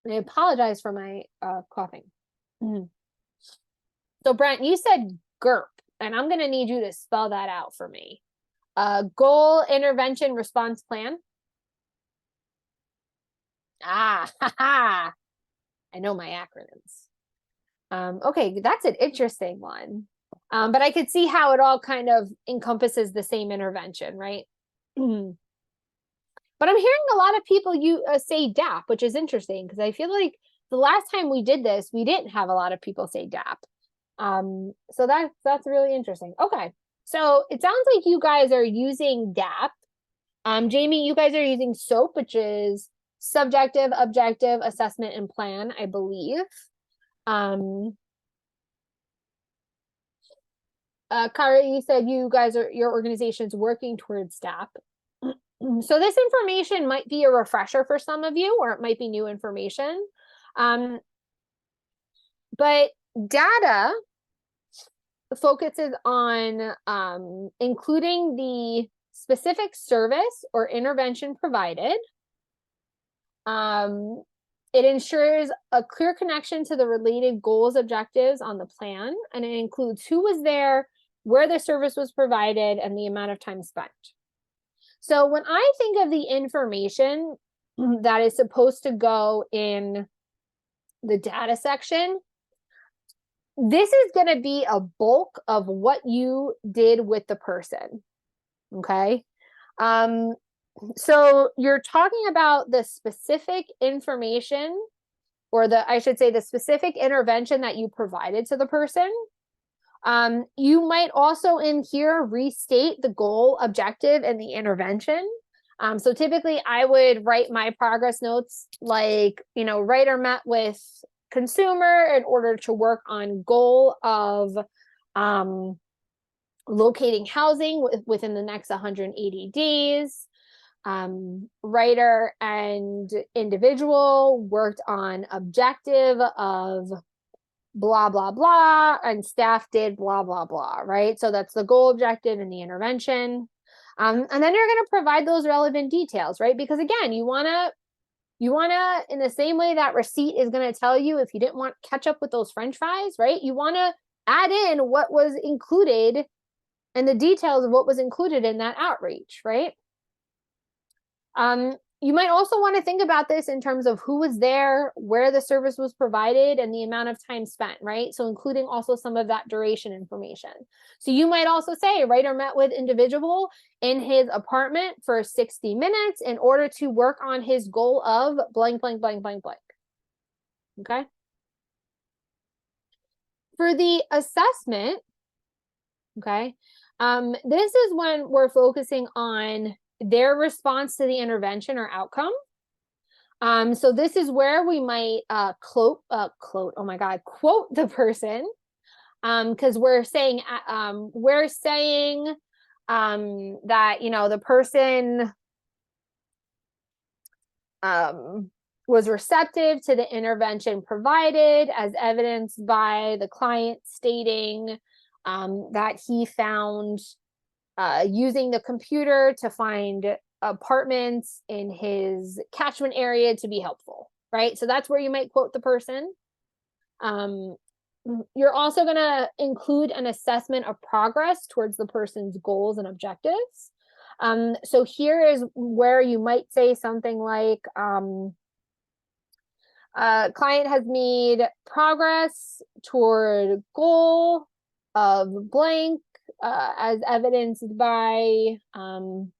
I apologize for my coughing. So Brent, you said GURP, and I'm going to need you to spell that out for me. Goal Intervention Response Plan. I know my acronyms. Okay, that's an interesting one. But I could see how it all kind of encompasses the same intervention, right? But I'm hearing a lot of people say DAP, which is interesting because I feel like the last time we did this, we didn't have a lot of people say DAP. So that's really interesting. Okay, so it sounds like you guys are using DAP. Jamie, you guys are using SOAP, which is Subjective, Objective Assessment and Plan, I believe. Kara, you said your organization's working towards DAP. So this information might be a refresher for some of you, or it might be new information. But data focuses on including the specific service or intervention provided. It ensures a clear connection to the related goals, objectives on the plan, and it includes who was there, where the service was provided, and the amount of time spent. So when I think of the information that is supposed to go in the data section, this is going to be a bulk of what you did with the person. Okay. So you're talking about the specific information, or I should say the specific intervention that you provided to the person. You might also in here restate the goal, objective, and the intervention. So typically I would write my progress notes like, writer met with consumer in order to work on goal of locating housing within the next 180 days. Writer and individual worked on objective of blah, blah, blah, and staff did blah, blah, blah, right? So that's the goal, objective, and the intervention. And then you're going to provide those relevant details, right? Because again, you want to, in the same way that receipt is going to tell you if you didn't want ketchup with those French fries, right? You want to add in what was included and the details of what was included in that outreach, right? You might also want to think about this in terms of who was there, where the service was provided, and the amount of time spent, right? So including also some of that duration information. So you might also say, writer met with individual in his apartment for 60 minutes in order to work on his goal of blank, blank, blank, blank, blank. Okay. For the assessment, okay, this is when we're focusing on their response to the intervention or outcome. So this is where we might quote the person, because we're saying that the person was receptive to the intervention provided, as evidenced by the client stating that he found using the computer to find apartments in his catchment area to be helpful, right? So that's where you might quote the person. You're also going to include an assessment of progress towards the person's goals and objectives. So here is where you might say something like, client has made progress toward goal of blank, as evidenced by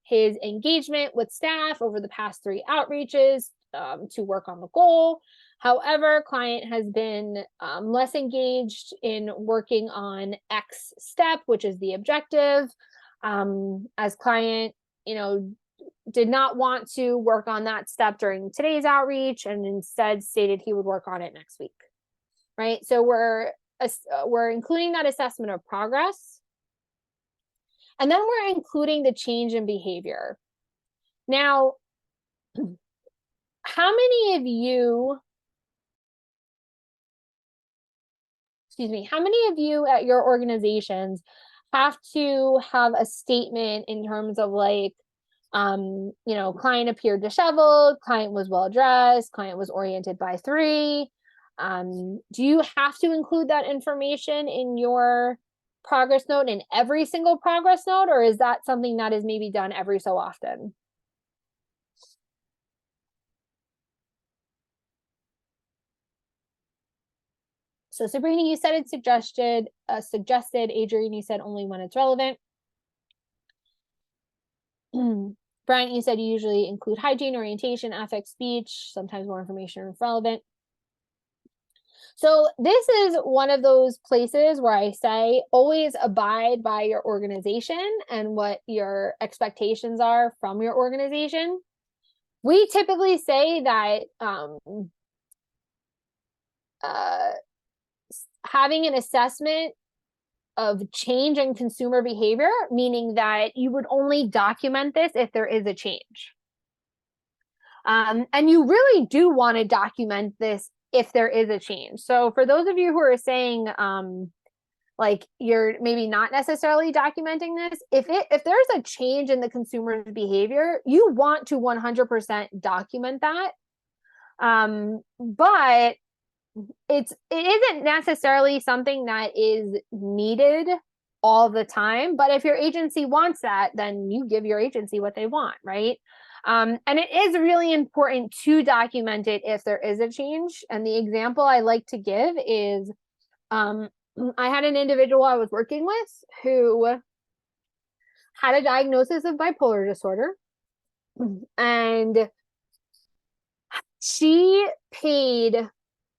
his engagement with staff over the past 3 outreaches to work on the goal. However, client has been less engaged in working on X step, which is the objective, as client, did not want to work on that step during today's outreach and instead stated he would work on it next week, right? So we're including that assessment of progress. And then we're including the change in behavior. Now, how many of you at your organizations have to have a statement in terms of like, client appeared disheveled, client was well dressed, client was oriented by 3. Do you have to include that information in your progress note in every single progress note, or is that something that is maybe done every so often? So Sabrina, you said it's suggested. Adrian, you said only when it's relevant. Brian, you said you usually include hygiene, orientation, affect, speech, sometimes more information if relevant. So this is one of those places where I say always abide by your organization and what your expectations are from your organization. We typically say that having an assessment of change in consumer behavior, meaning that you would only document this if there is a change. And you really do want to document this if there is a change. So for those of you who are saying, like you're maybe not necessarily documenting this, if there's a change in the consumer's behavior, you want to 100% document that. But it isn't necessarily something that is needed all the time. But if your agency wants that, then you give your agency what they want, right? And it is really important to document it if there is a change. And the example I like to give is, I had an individual I was working with who had a diagnosis of bipolar disorder. And she paid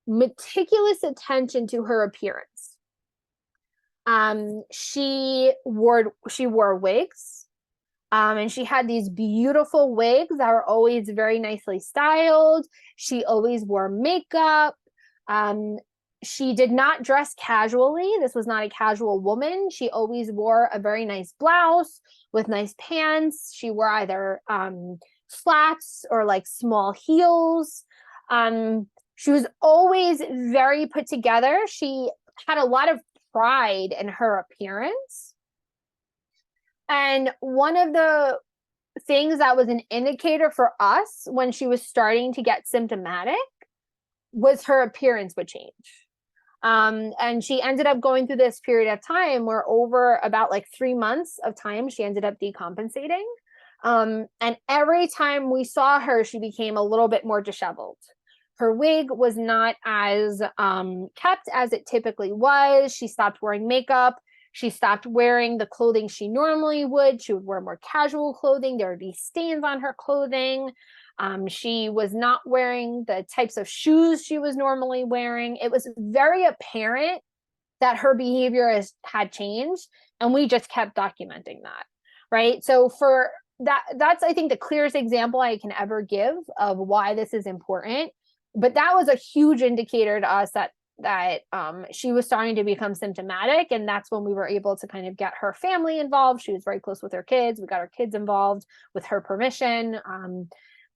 meticulous attention to her appearance. She wore wigs. And she had these beautiful wigs that were always very nicely styled. She always wore makeup. She did not dress casually. This was not a casual woman. She always wore a very nice blouse with nice pants. She wore either flats or like small heels. She was always very put together. She had a lot of pride in her appearance. And one of the things that was an indicator for us when she was starting to get symptomatic was her appearance would change. And she ended up going through this period of time where over about like 3 months of time, she ended up decompensating. And every time we saw her, she became a little bit more disheveled. Her wig was not as kept as it typically was. She stopped wearing makeup. She stopped wearing the clothing she normally would. She would wear more casual clothing. There would be stains on her clothing. She was not wearing the types of shoes she was normally wearing. It was very apparent that her behavior had changed, and we just kept documenting that, right? So for that's I think the clearest example I can ever give of why this is important. But that was a huge indicator to us that she was starting to become symptomatic, and that's when we were able to kind of get her family involved. She was very close with her kids. We got her kids involved with her permission,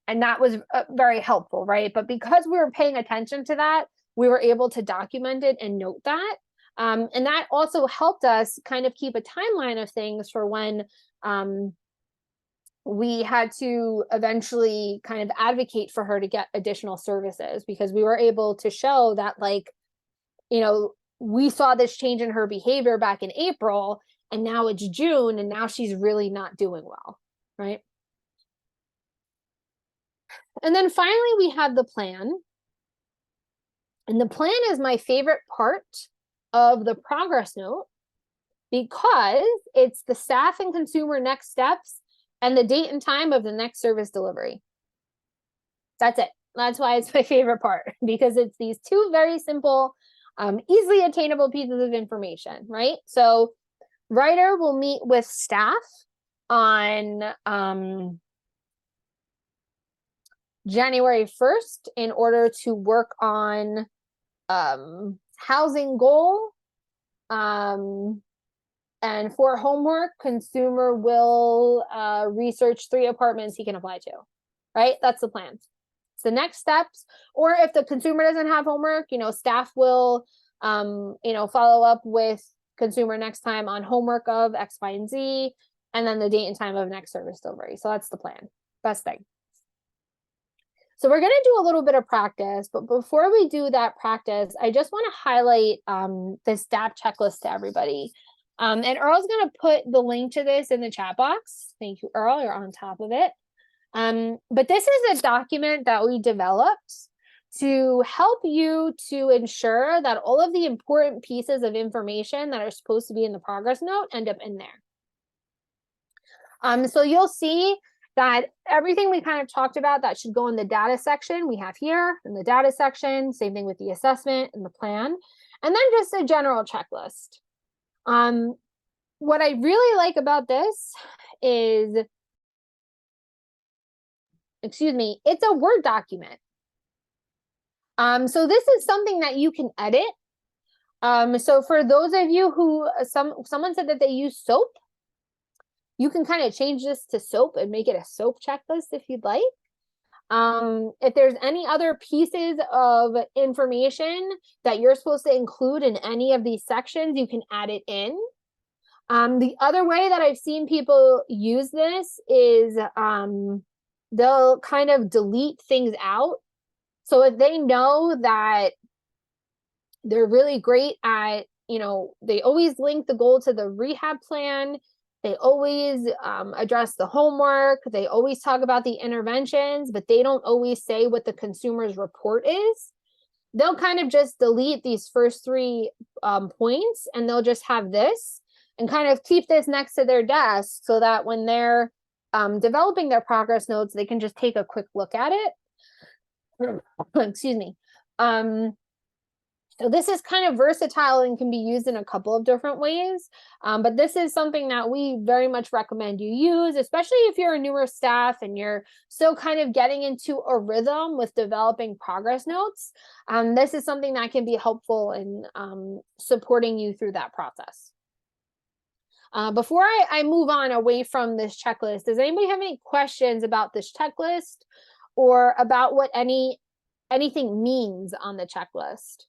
and that was very helpful, right? But because we were paying attention to that, we were able to document it and note that, and that also helped us kind of keep a timeline of things for when we had to eventually kind of advocate for her to get additional services, because we were able to show that, like, we saw this change in her behavior back in April, and now it's June, and now she's really not doing well, right? And then finally, we have the plan. And the plan is my favorite part of the progress note, because it's the staff and consumer next steps and the date and time of the next service delivery. That's it. That's why it's my favorite part, because it's these two very simple, easily attainable pieces of information, right? So Ryder will meet with staff on January 1st in order to work on housing goal. And for homework, consumer will research 3 apartments he can apply to, right? That's the plan. It's the next steps. Or if the consumer doesn't have homework, staff will, follow up with consumer next time on homework of X, Y, and Z, and then the date and time of next service delivery. So that's the plan. Best thing. So we're going to do a little bit of practice, but before we do that practice, I just want to highlight this DAP checklist to everybody. And Earl's going to put the link to this in the chat box. Thank you, Earl. You're on top of it. But this is a document that we developed to help you to ensure that all of the important pieces of information that are supposed to be in the progress note end up in there. So you'll see that everything we kind of talked about that should go in the data section, we have here in the data section. Same thing with the assessment and the plan, and then just a general checklist. What I really like about this is, it's a Word document. So this is something that you can edit. So for those of you who, someone said that they use SOAP, you can kind of change this to SOAP and make it a SOAP checklist if you'd like. If there's any other pieces of information that you're supposed to include in any of these sections, you can add it in. The other way that I've seen people use this is they'll kind of delete things out. So if they know that they're really great at, they always link the goal to the rehab plan, they always address the homework, they always talk about the interventions, but they don't always say what the consumer's report is, they'll kind of just delete these first 3 points, and they'll just have this and kind of keep this next to their desk, so that when they're developing their progress notes, they can just take a quick look at it. Excuse me. So this is kind of versatile and can be used in a couple of different ways. But this is something that we very much recommend you use, especially if you're a newer staff and you're still kind of getting into a rhythm with developing progress notes. This is something that can be helpful in supporting you through that process. Before I move on away from this checklist, does anybody have any questions about this checklist or about what anything means on the checklist?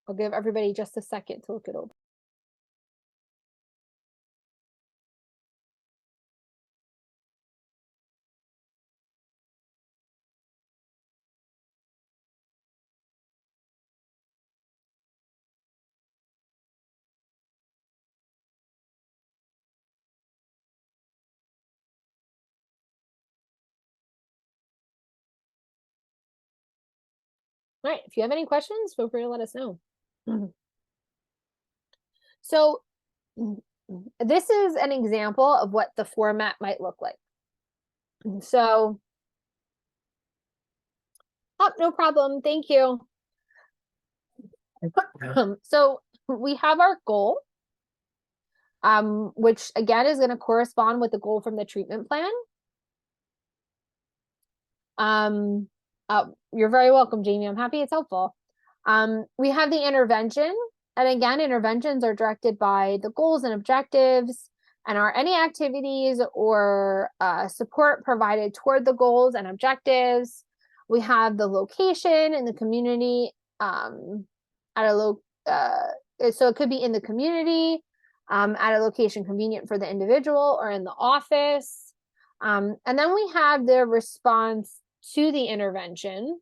I'll give everybody just a second to look it over. All right, if you have any questions, feel free to let us know. So this is an example of what the format might look like. So, oh, no problem, thank you. So we have our goal, which again is going to correspond with the goal from the treatment plan. You're very welcome, Jamie. I'm happy it's helpful. We have the intervention, and again, interventions are directed by the goals and objectives, and are any activities or support provided toward the goals and objectives. We have the location in the community so it could be in the community, at a location convenient for the individual, or in the office. And then we have the response to the intervention.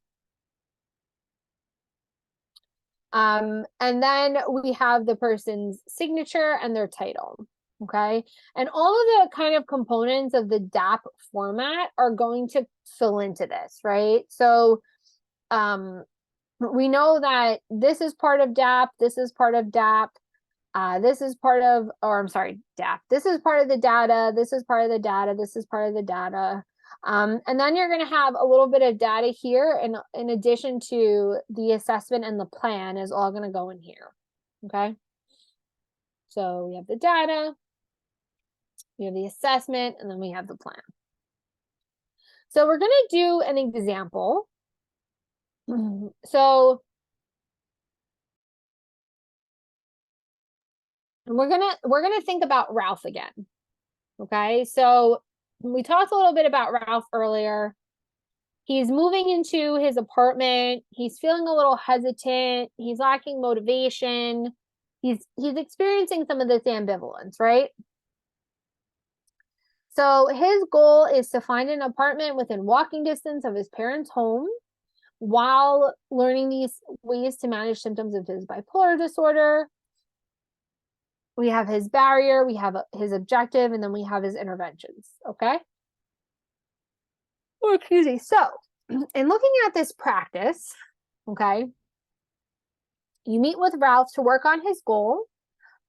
And then we have the person's signature and their title. Okay. And all of the kind of components of the DAP format are going to fill into this, right? So, we know that this is part of DAP, this is part of DAP, this is part of, or I'm sorry, DAP, this is part of the data, this is part of the data, this is part of the data. And then you're going to have a little bit of data here, and in addition to the assessment and the plan is all going to go in here. Okay. So we have the data, we have the assessment, and then we have the plan. So we're going to do an example. So we're gonna think about Ralph again. Okay, so we talked a little bit about Ralph earlier. He's moving into his apartment. He's feeling a little hesitant. He's lacking motivation. He's experiencing some of this ambivalence, right? So his goal is to find an apartment within walking distance of his parents' home, while learning these ways to manage symptoms of his bipolar disorder. We have his barrier, we have his objective, and then we have his interventions, okay? Oh, excuse me. So, in looking at this practice, okay, you meet with Ralph to work on his goal,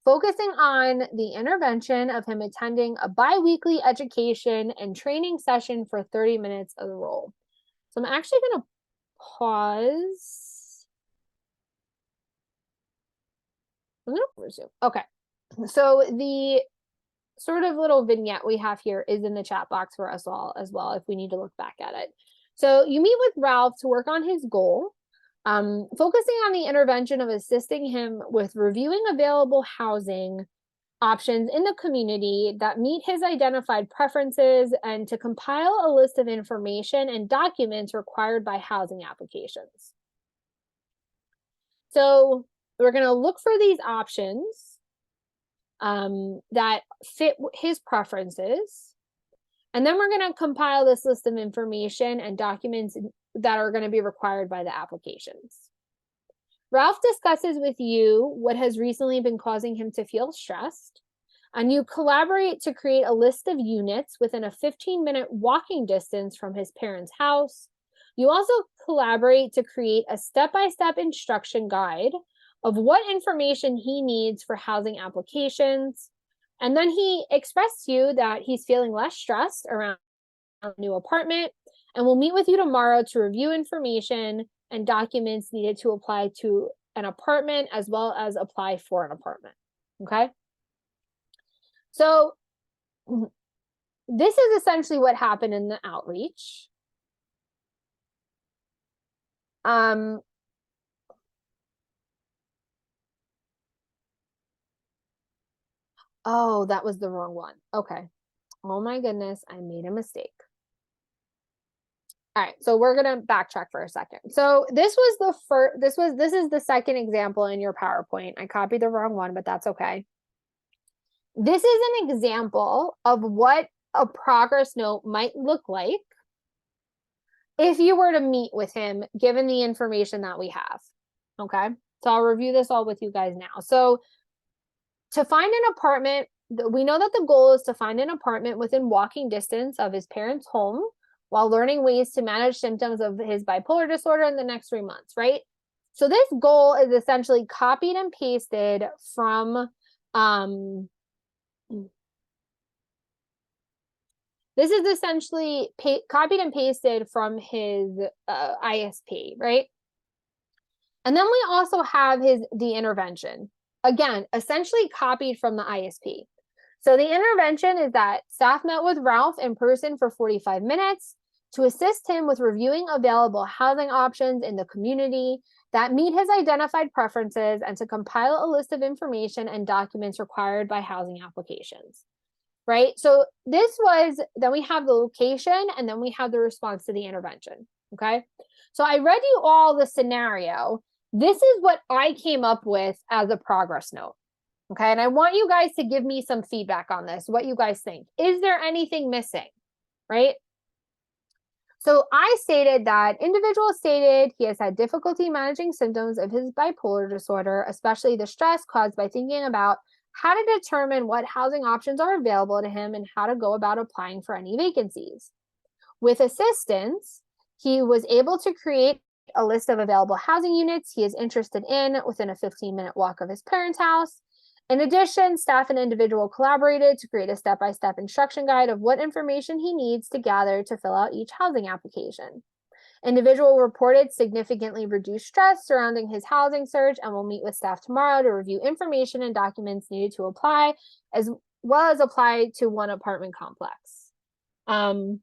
focusing on the intervention of him attending a bi-weekly education and training session for 30 minutes of the role. So I'm actually going to pause. I'm going to resume. Okay. So the sort of little vignette we have here is in the chat box for us all as well, if we need to look back at it. So you meet with Ralph to work on his goal, focusing on the intervention of assisting him with reviewing available housing options in the community that meet his identified preferences, and to compile a list of information and documents required by housing applications. So we're going to look for these options that fit his preferences, and then we're going to compile this list of information and documents that are going to be required by the applications. Ralph discusses with you what has recently been causing him to feel stressed. And you collaborate to create a list of units within a 15-minute walking distance from his parents' house. You also collaborate to create a step-by-step instruction guide of what information he needs for housing applications. And then he expressed to you that he's feeling less stressed around a new apartment and will meet with you tomorrow to review information and documents needed to apply to an apartment as well as apply for an apartment. Okay. So this is essentially what happened in the outreach. Oh, that was the wrong one. Okay. Oh my goodness, I made a mistake. All right, so we're gonna backtrack for a second. So this was the first, this is the second example in your PowerPoint. I copied the wrong one, but that's okay. This is an example of what a progress note might look like if you were to meet with him, given the information that we have. Okay, so I'll review this all with you guys now. So to find an apartment, we know that the goal is to find an apartment within walking distance of his parents' home while learning ways to manage symptoms of his bipolar disorder in the next 3 months, right? So this goal is essentially copied and pasted from, this is essentially copied and pasted from his ISP, right? And then we also have the intervention. Again, essentially copied from the ISP. So the intervention is that staff met with Ralph in person for 45 minutes to assist him with reviewing available housing options in the community that meet his identified preferences and to compile a list of information and documents required by housing applications, right? So then we have the location and then we have the response to the intervention, okay? So I read you all the scenario. This is what I came up with as a progress note. Okay, and I want you guys to give me some feedback on this, what you guys think. Is there anything missing, right? So I stated that individual stated he has had difficulty managing symptoms of his bipolar disorder, especially the stress caused by thinking about how to determine what housing options are available to him and how to go about applying for any vacancies. With assistance, he was able to create a list of available housing units he is interested in within a 15-minute walk of his parents' house. In addition, staff and individual collaborated to create a step-by-step instruction guide of what information he needs to gather to fill out each housing application. Individual reported significantly reduced stress surrounding his housing search and will meet with staff tomorrow to review information and documents needed to apply, as well as apply to one apartment complex. So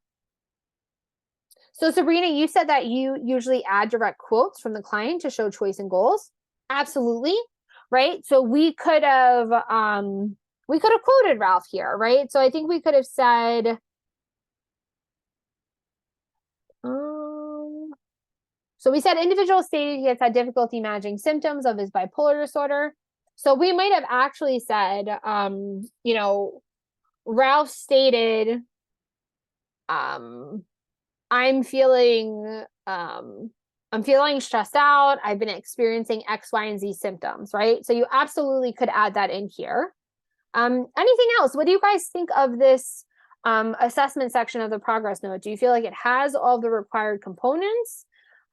Sabrina, you said that you usually add direct quotes from the client to show choice and goals. Absolutely. Right. So we could have quoted Ralph here, right? So I think we could have said, so we said individual stated he has had difficulty managing symptoms of his bipolar disorder. So we might have actually said, Ralph stated, I'm feeling stressed out. I've been experiencing X, Y, and Z symptoms, right? So you absolutely could add that in here. Anything else? What do you guys think of this assessment section of the progress note? Do you feel like it has all the required components?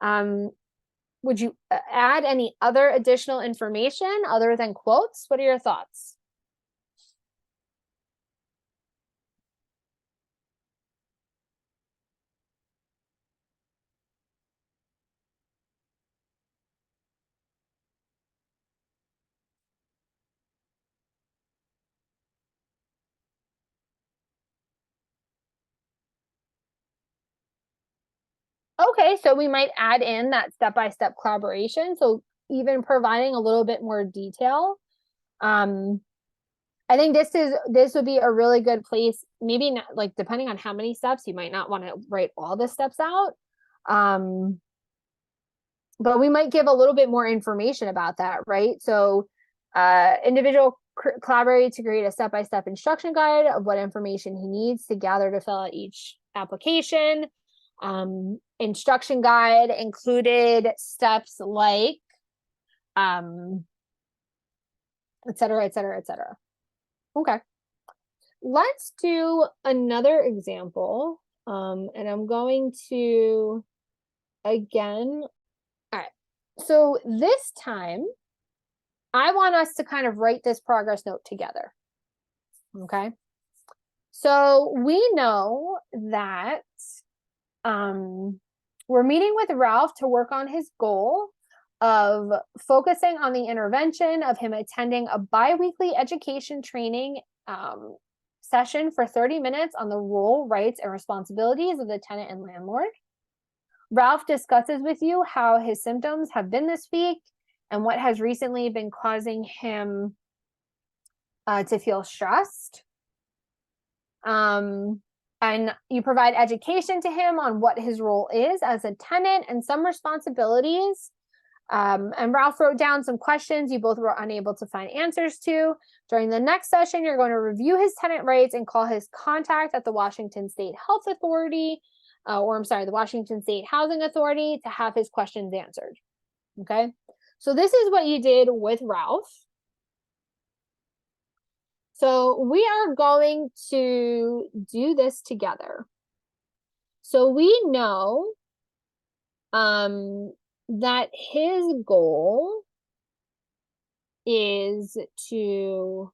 Would you add any other additional information other than quotes? What are your thoughts? Okay, so we might add in that step-by-step collaboration. So even providing a little bit more detail. I think this would be a really good place, maybe not, like, depending on how many steps, you might not want to write all the steps out. But we might give a little bit more information about that, right? So individual collaborate to create a step-by-step instruction guide of what information he needs to gather to fill out each application. Instruction guide included steps like et cetera, et cetera, et cetera. Okay. let's do another example. And I'm going to, again, all right. So this time, I want us to kind of write this progress note together. Okay. So we know that we're meeting with Ralph to work on his goal of focusing on the intervention of him attending a bi-weekly education training session for 30 minutes on the role, rights, and responsibilities of the tenant and landlord. Ralph discusses with you how his symptoms have been this week and what has recently been causing him to feel stressed. And you provide education to him on what his role is as a tenant and some responsibilities. And Ralph wrote down some questions you both were unable to find answers to. During the next session, you're going to review his tenant rights and call his contact at the Washington State Health Authority, the Washington State Housing Authority to have his questions answered. Okay, so this is what you did with Ralph. So we are going to do this together. So we know that his goal is to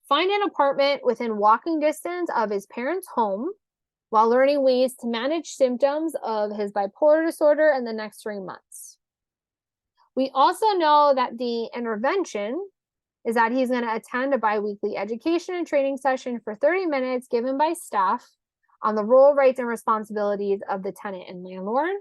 find an apartment within walking distance of his parents' home while learning ways to manage symptoms of his bipolar disorder in the next 3 months. We also know that the intervention is that he's going to attend a bi-weekly education and training session for 30 minutes given by staff on the role, rights, and responsibilities of the tenant and landlord.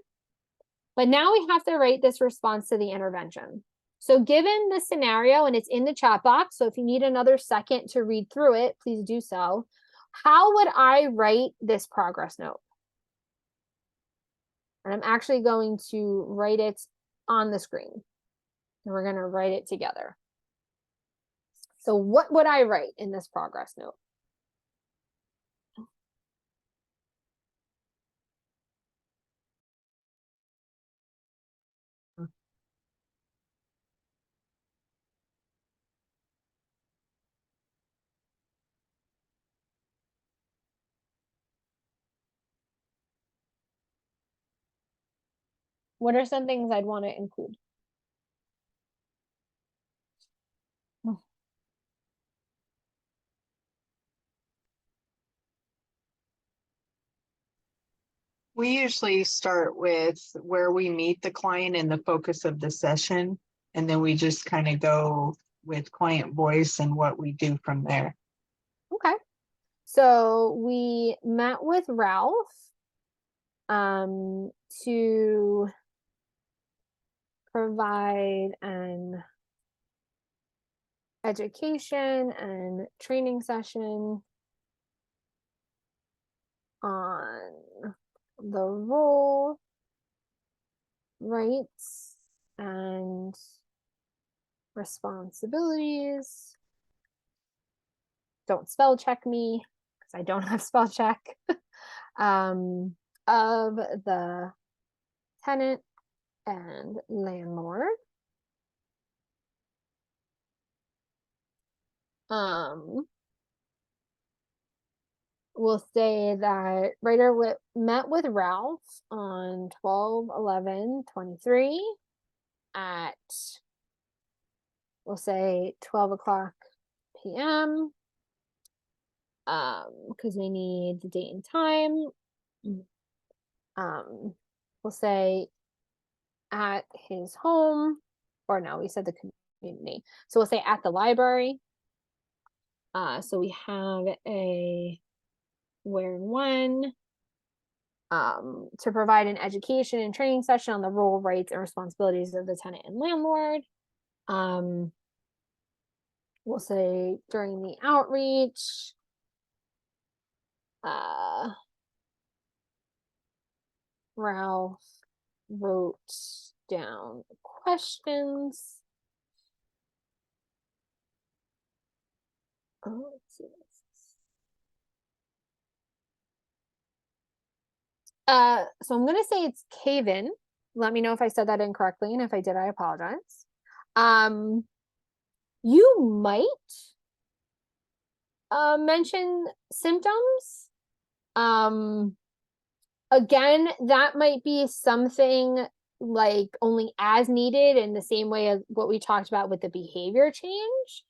But now we have to write this response to the intervention. So given the scenario, and it's in the chat box, so if you need another second to read through it, please do so. How would I write this progress note? And I'm actually going to write it on the screen. And we're going to write it together. So what would I write in this progress note? What are some things I'd want to include? We usually start with where we meet the client and the focus of the session, and then we just kind of go with client voice and what we do from there. Okay. So we met with Ralph to provide an education and training session on the role, rights, and responsibilities. Don't spell check me because I don't have spell check. Of the tenant and landlord. We'll say that writer met with Ralph on 12/11/23 at, we'll say 12 o'clock p.m. Because we need the date and time. We'll say at his home, or no, we said the community. So we'll say at the library. So we have a where and when to provide an education and training session on the role, rights, and responsibilities of the tenant and landlord. We'll say during the outreach. Ralph wrote down questions. Oh, let's see this. So I'm gonna say it's Caven. Let me know if I said that incorrectly, and if I did, I apologize. You might mention symptoms. Again, that might be something like only as needed in the same way as what we talked about with the behavior change.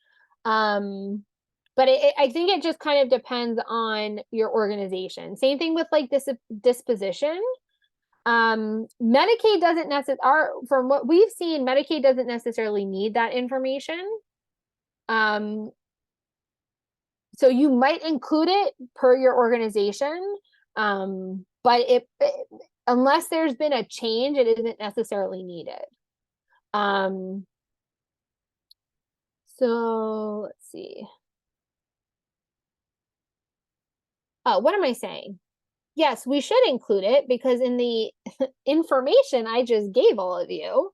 But I think it just kind of depends on your organization. Same thing with like this disposition. Medicaid doesn't necessarily, from what we've seen, Medicaid doesn't necessarily need that information. So you might include it per your organization, but unless there's been a change, it isn't necessarily needed. So let's see. Oh, what am I saying? Yes, we should include it because in the information I just gave all of you,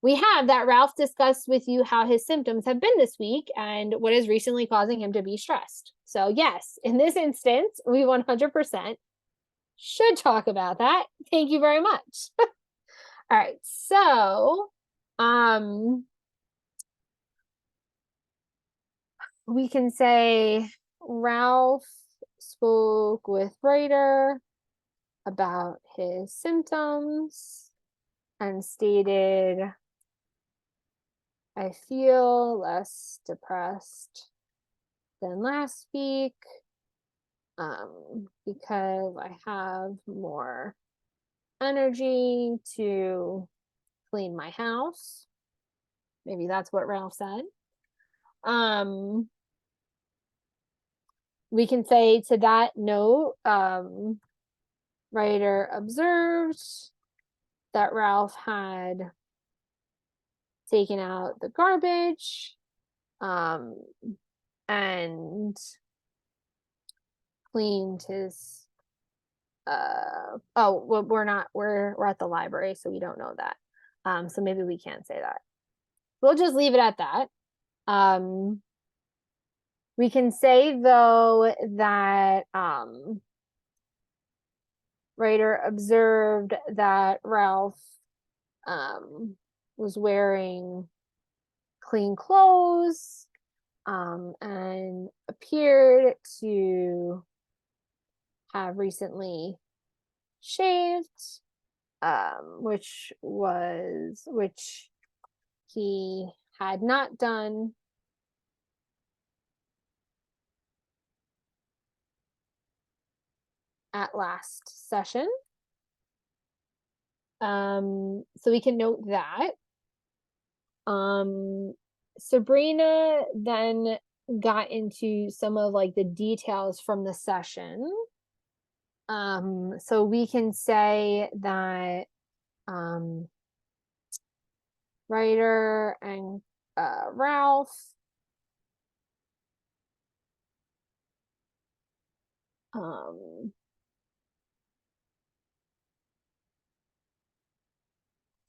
we have that Ralph discussed with you how his symptoms have been this week and what is recently causing him to be stressed. So yes, in this instance, we 100% should talk about that. Thank you very much. All right, so we can say Ralph spoke with Ryder about his symptoms and stated, I feel less depressed than last week because I have more energy to clean my house. Maybe that's what Ralph said. We can say to that note, Ryder observed that Ralph had taken out the garbage and cleaned his we're at the library, so we don't know that. So maybe we can't say that. We'll just leave it at that. We can say though that Ryder observed that Ralph was wearing clean clothes and appeared to have recently shaved, which he had not done at last session. So we can note that. Sabrina then got into some of like the details from the session. So we can say that Ryder and Ralph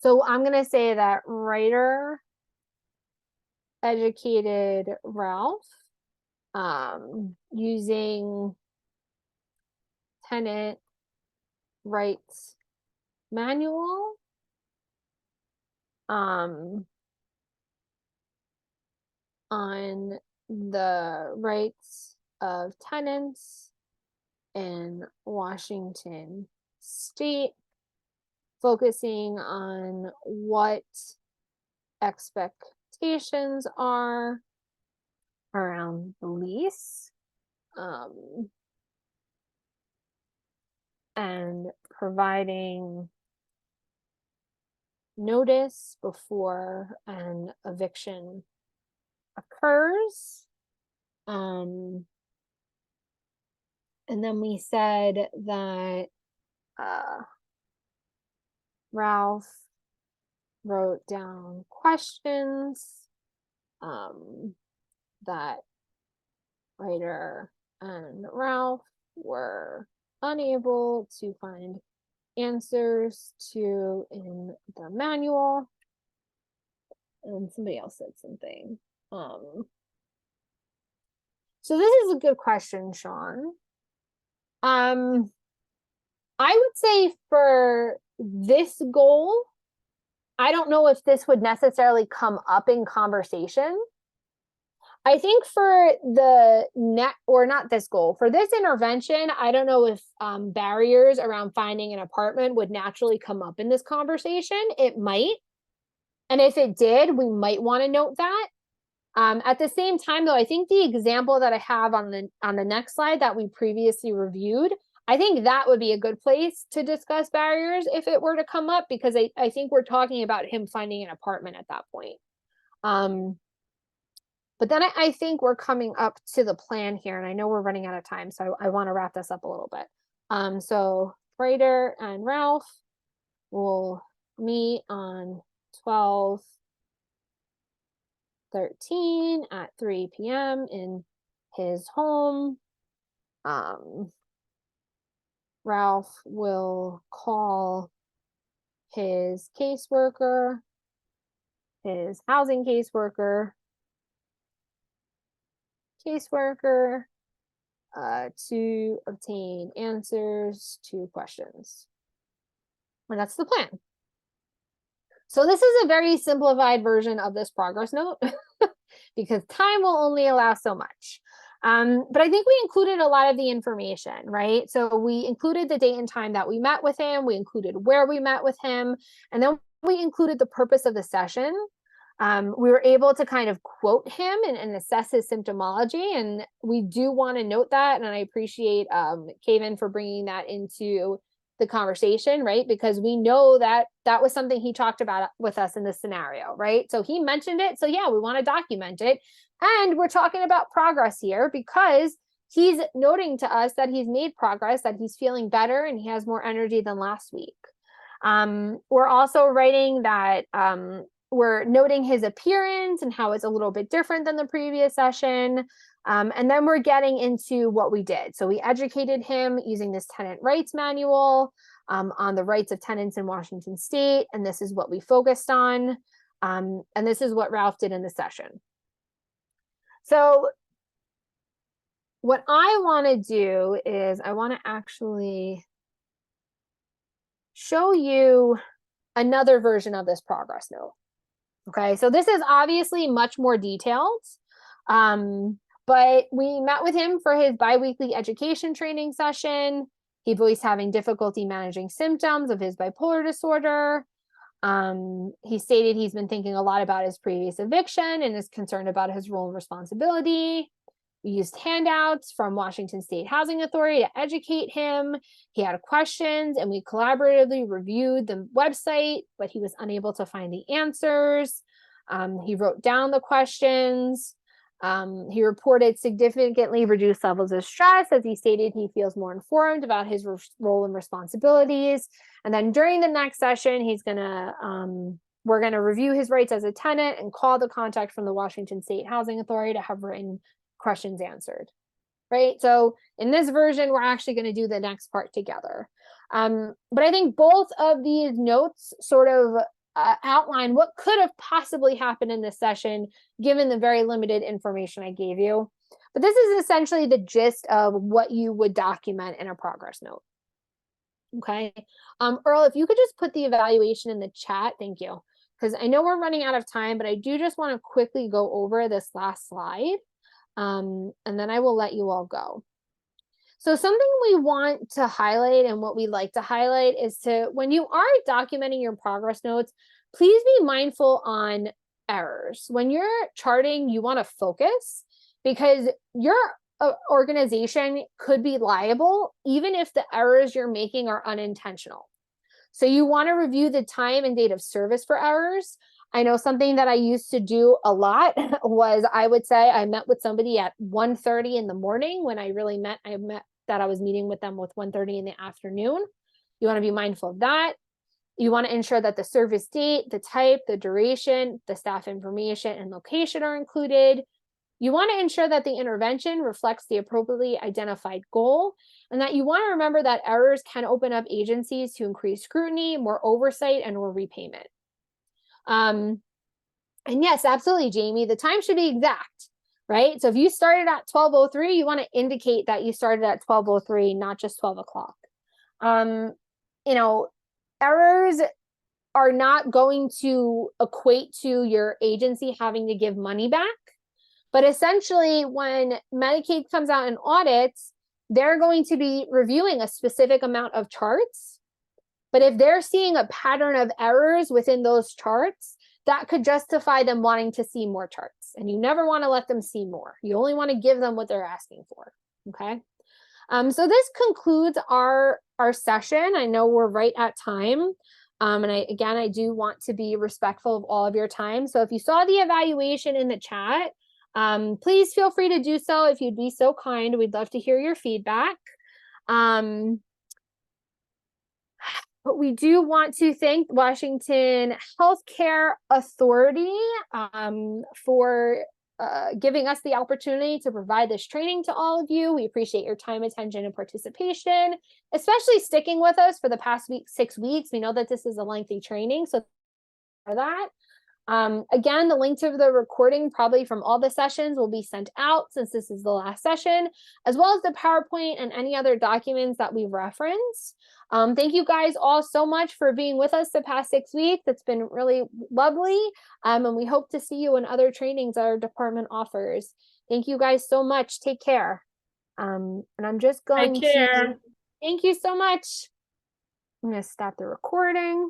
so I'm gonna say that Ryder educated Ralph using tenant rights manual on the rights of tenants in Washington state, focusing on what expectations are around the lease, and providing notice before an eviction occurs. And then we said that Ralph wrote down questions that Ryder and Ralph were unable to find answers to in the manual. And somebody else said something. So this is a good question, Sean. I would say for this goal, I don't know if this would necessarily come up in conversation. I think for the net, or not this goal, for this intervention, I don't know if barriers around finding an apartment would naturally come up in this conversation. It might. And if it did, we might want to note that. At the same time, though, I think the example that I have on the next slide that we previously reviewed, I think that would be a good place to discuss barriers if it were to come up, because I think we're talking about him finding an apartment at that point. But then I think we're coming up to the plan here, and I know we're running out of time, so I want to wrap this up a little bit. So Ryder and Ralph will meet on 12/13 at 3 p.m. in his home. Ralph will call his caseworker, his housing caseworker, to obtain answers to questions. And that's the plan. So this is a very simplified version of this progress note because time will only allow so much. But I think we included a lot of the information, right? So we included the date and time that we met with him. We included where we met with him. And then we included the purpose of the session. We were able to kind of quote him and assess his symptomology. And we do want to note that. And I appreciate Kaven for bringing that into the conversation, right? Because we know that that was something he talked about with us in this scenario, right? So he mentioned it. So yeah, we want to document it. And we're talking about progress here because he's noting to us that he's made progress, that he's feeling better and he has more energy than last week. We're also writing that we're noting his appearance and how it's a little bit different than the previous session. And then we're getting into what we did. So we educated him using this tenant rights manual on the rights of tenants in Washington State. And this is what we focused on. And this is what Ralph did in the session. So what I want to do is I want to actually show you another version of this progress note. Okay, so this is obviously much more detailed. But we met with him for his biweekly education training session. He voiced having difficulty managing symptoms of his bipolar disorder. He stated he's been thinking a lot about his previous eviction and is concerned about his role and responsibility. We used handouts from Washington State Housing Authority to educate him. He had questions and we collaboratively reviewed the website, but he was unable to find the answers. He wrote down the questions. He reported significantly reduced levels of stress as he stated he feels more informed about his role and responsibilities. And then during the next session, we're going to review his rights as a tenant and call the contact from the Washington State Housing Authority to have written questions answered, right? So in this version, we're actually going to do the next part together. But I think both of these notes sort of outline what could have possibly happened in this session, given the very limited information I gave you. But this is essentially the gist of what you would document in a progress note. Okay. Earl, if you could just put the evaluation in the chat, thank you. Because I know we're running out of time, but I do just want to quickly go over this last slide. And then I will let you all go. So something we want to highlight and what we like to highlight is when you are documenting your progress notes, please be mindful on errors. When you're charting, you want to focus because your organization could be liable even if the errors you're making are unintentional. So you want to review the time and date of service for errors. I know something that I used to do a lot was I would say I met with somebody at 1:30 in the morning when I met that I was meeting with them with 1:30 in the afternoon. You want to be mindful of that. You want to ensure that the service date, the type, the duration, the staff information, and location are included. You want to ensure that the intervention reflects the appropriately identified goal, and that you want to remember that errors can open up agencies to increase scrutiny, more oversight, and more repayment. And yes, absolutely, Jamie, the time should be exact, right? So if you started at 12:03, you want to indicate that you started at 12:03, not just 12 o'clock. Errors are not going to equate to your agency having to give money back. But essentially, when Medicaid comes out and audits, they're going to be reviewing a specific amount of charts. But if they're seeing a pattern of errors within those charts, that could justify them wanting to see more charts. And you never want to let them see more. You only want to give them what they're asking for. Okay. So this concludes our session. I know we're right at time. And I do want to be respectful of all of your time. So if you saw the evaluation in the chat, please feel free to do so if you'd be so kind. We'd love to hear your feedback. But we do want to thank Washington Healthcare Authority for giving us the opportunity to provide this training to all of you. We appreciate your time, attention, and participation, especially sticking with us for the past 6 weeks. We know that this is a lengthy training, so for that. Again, the link to the recording probably from all the sessions will be sent out since this is the last session, as well as the PowerPoint and any other documents that we reference. Thank you guys all so much for being with us the past 6 weeks. It's been really lovely. And we hope to see you in other trainings our department offers. Thank you guys so much. Take care. And I'm just going Take care. to, thank you so much. I'm going to stop the recording.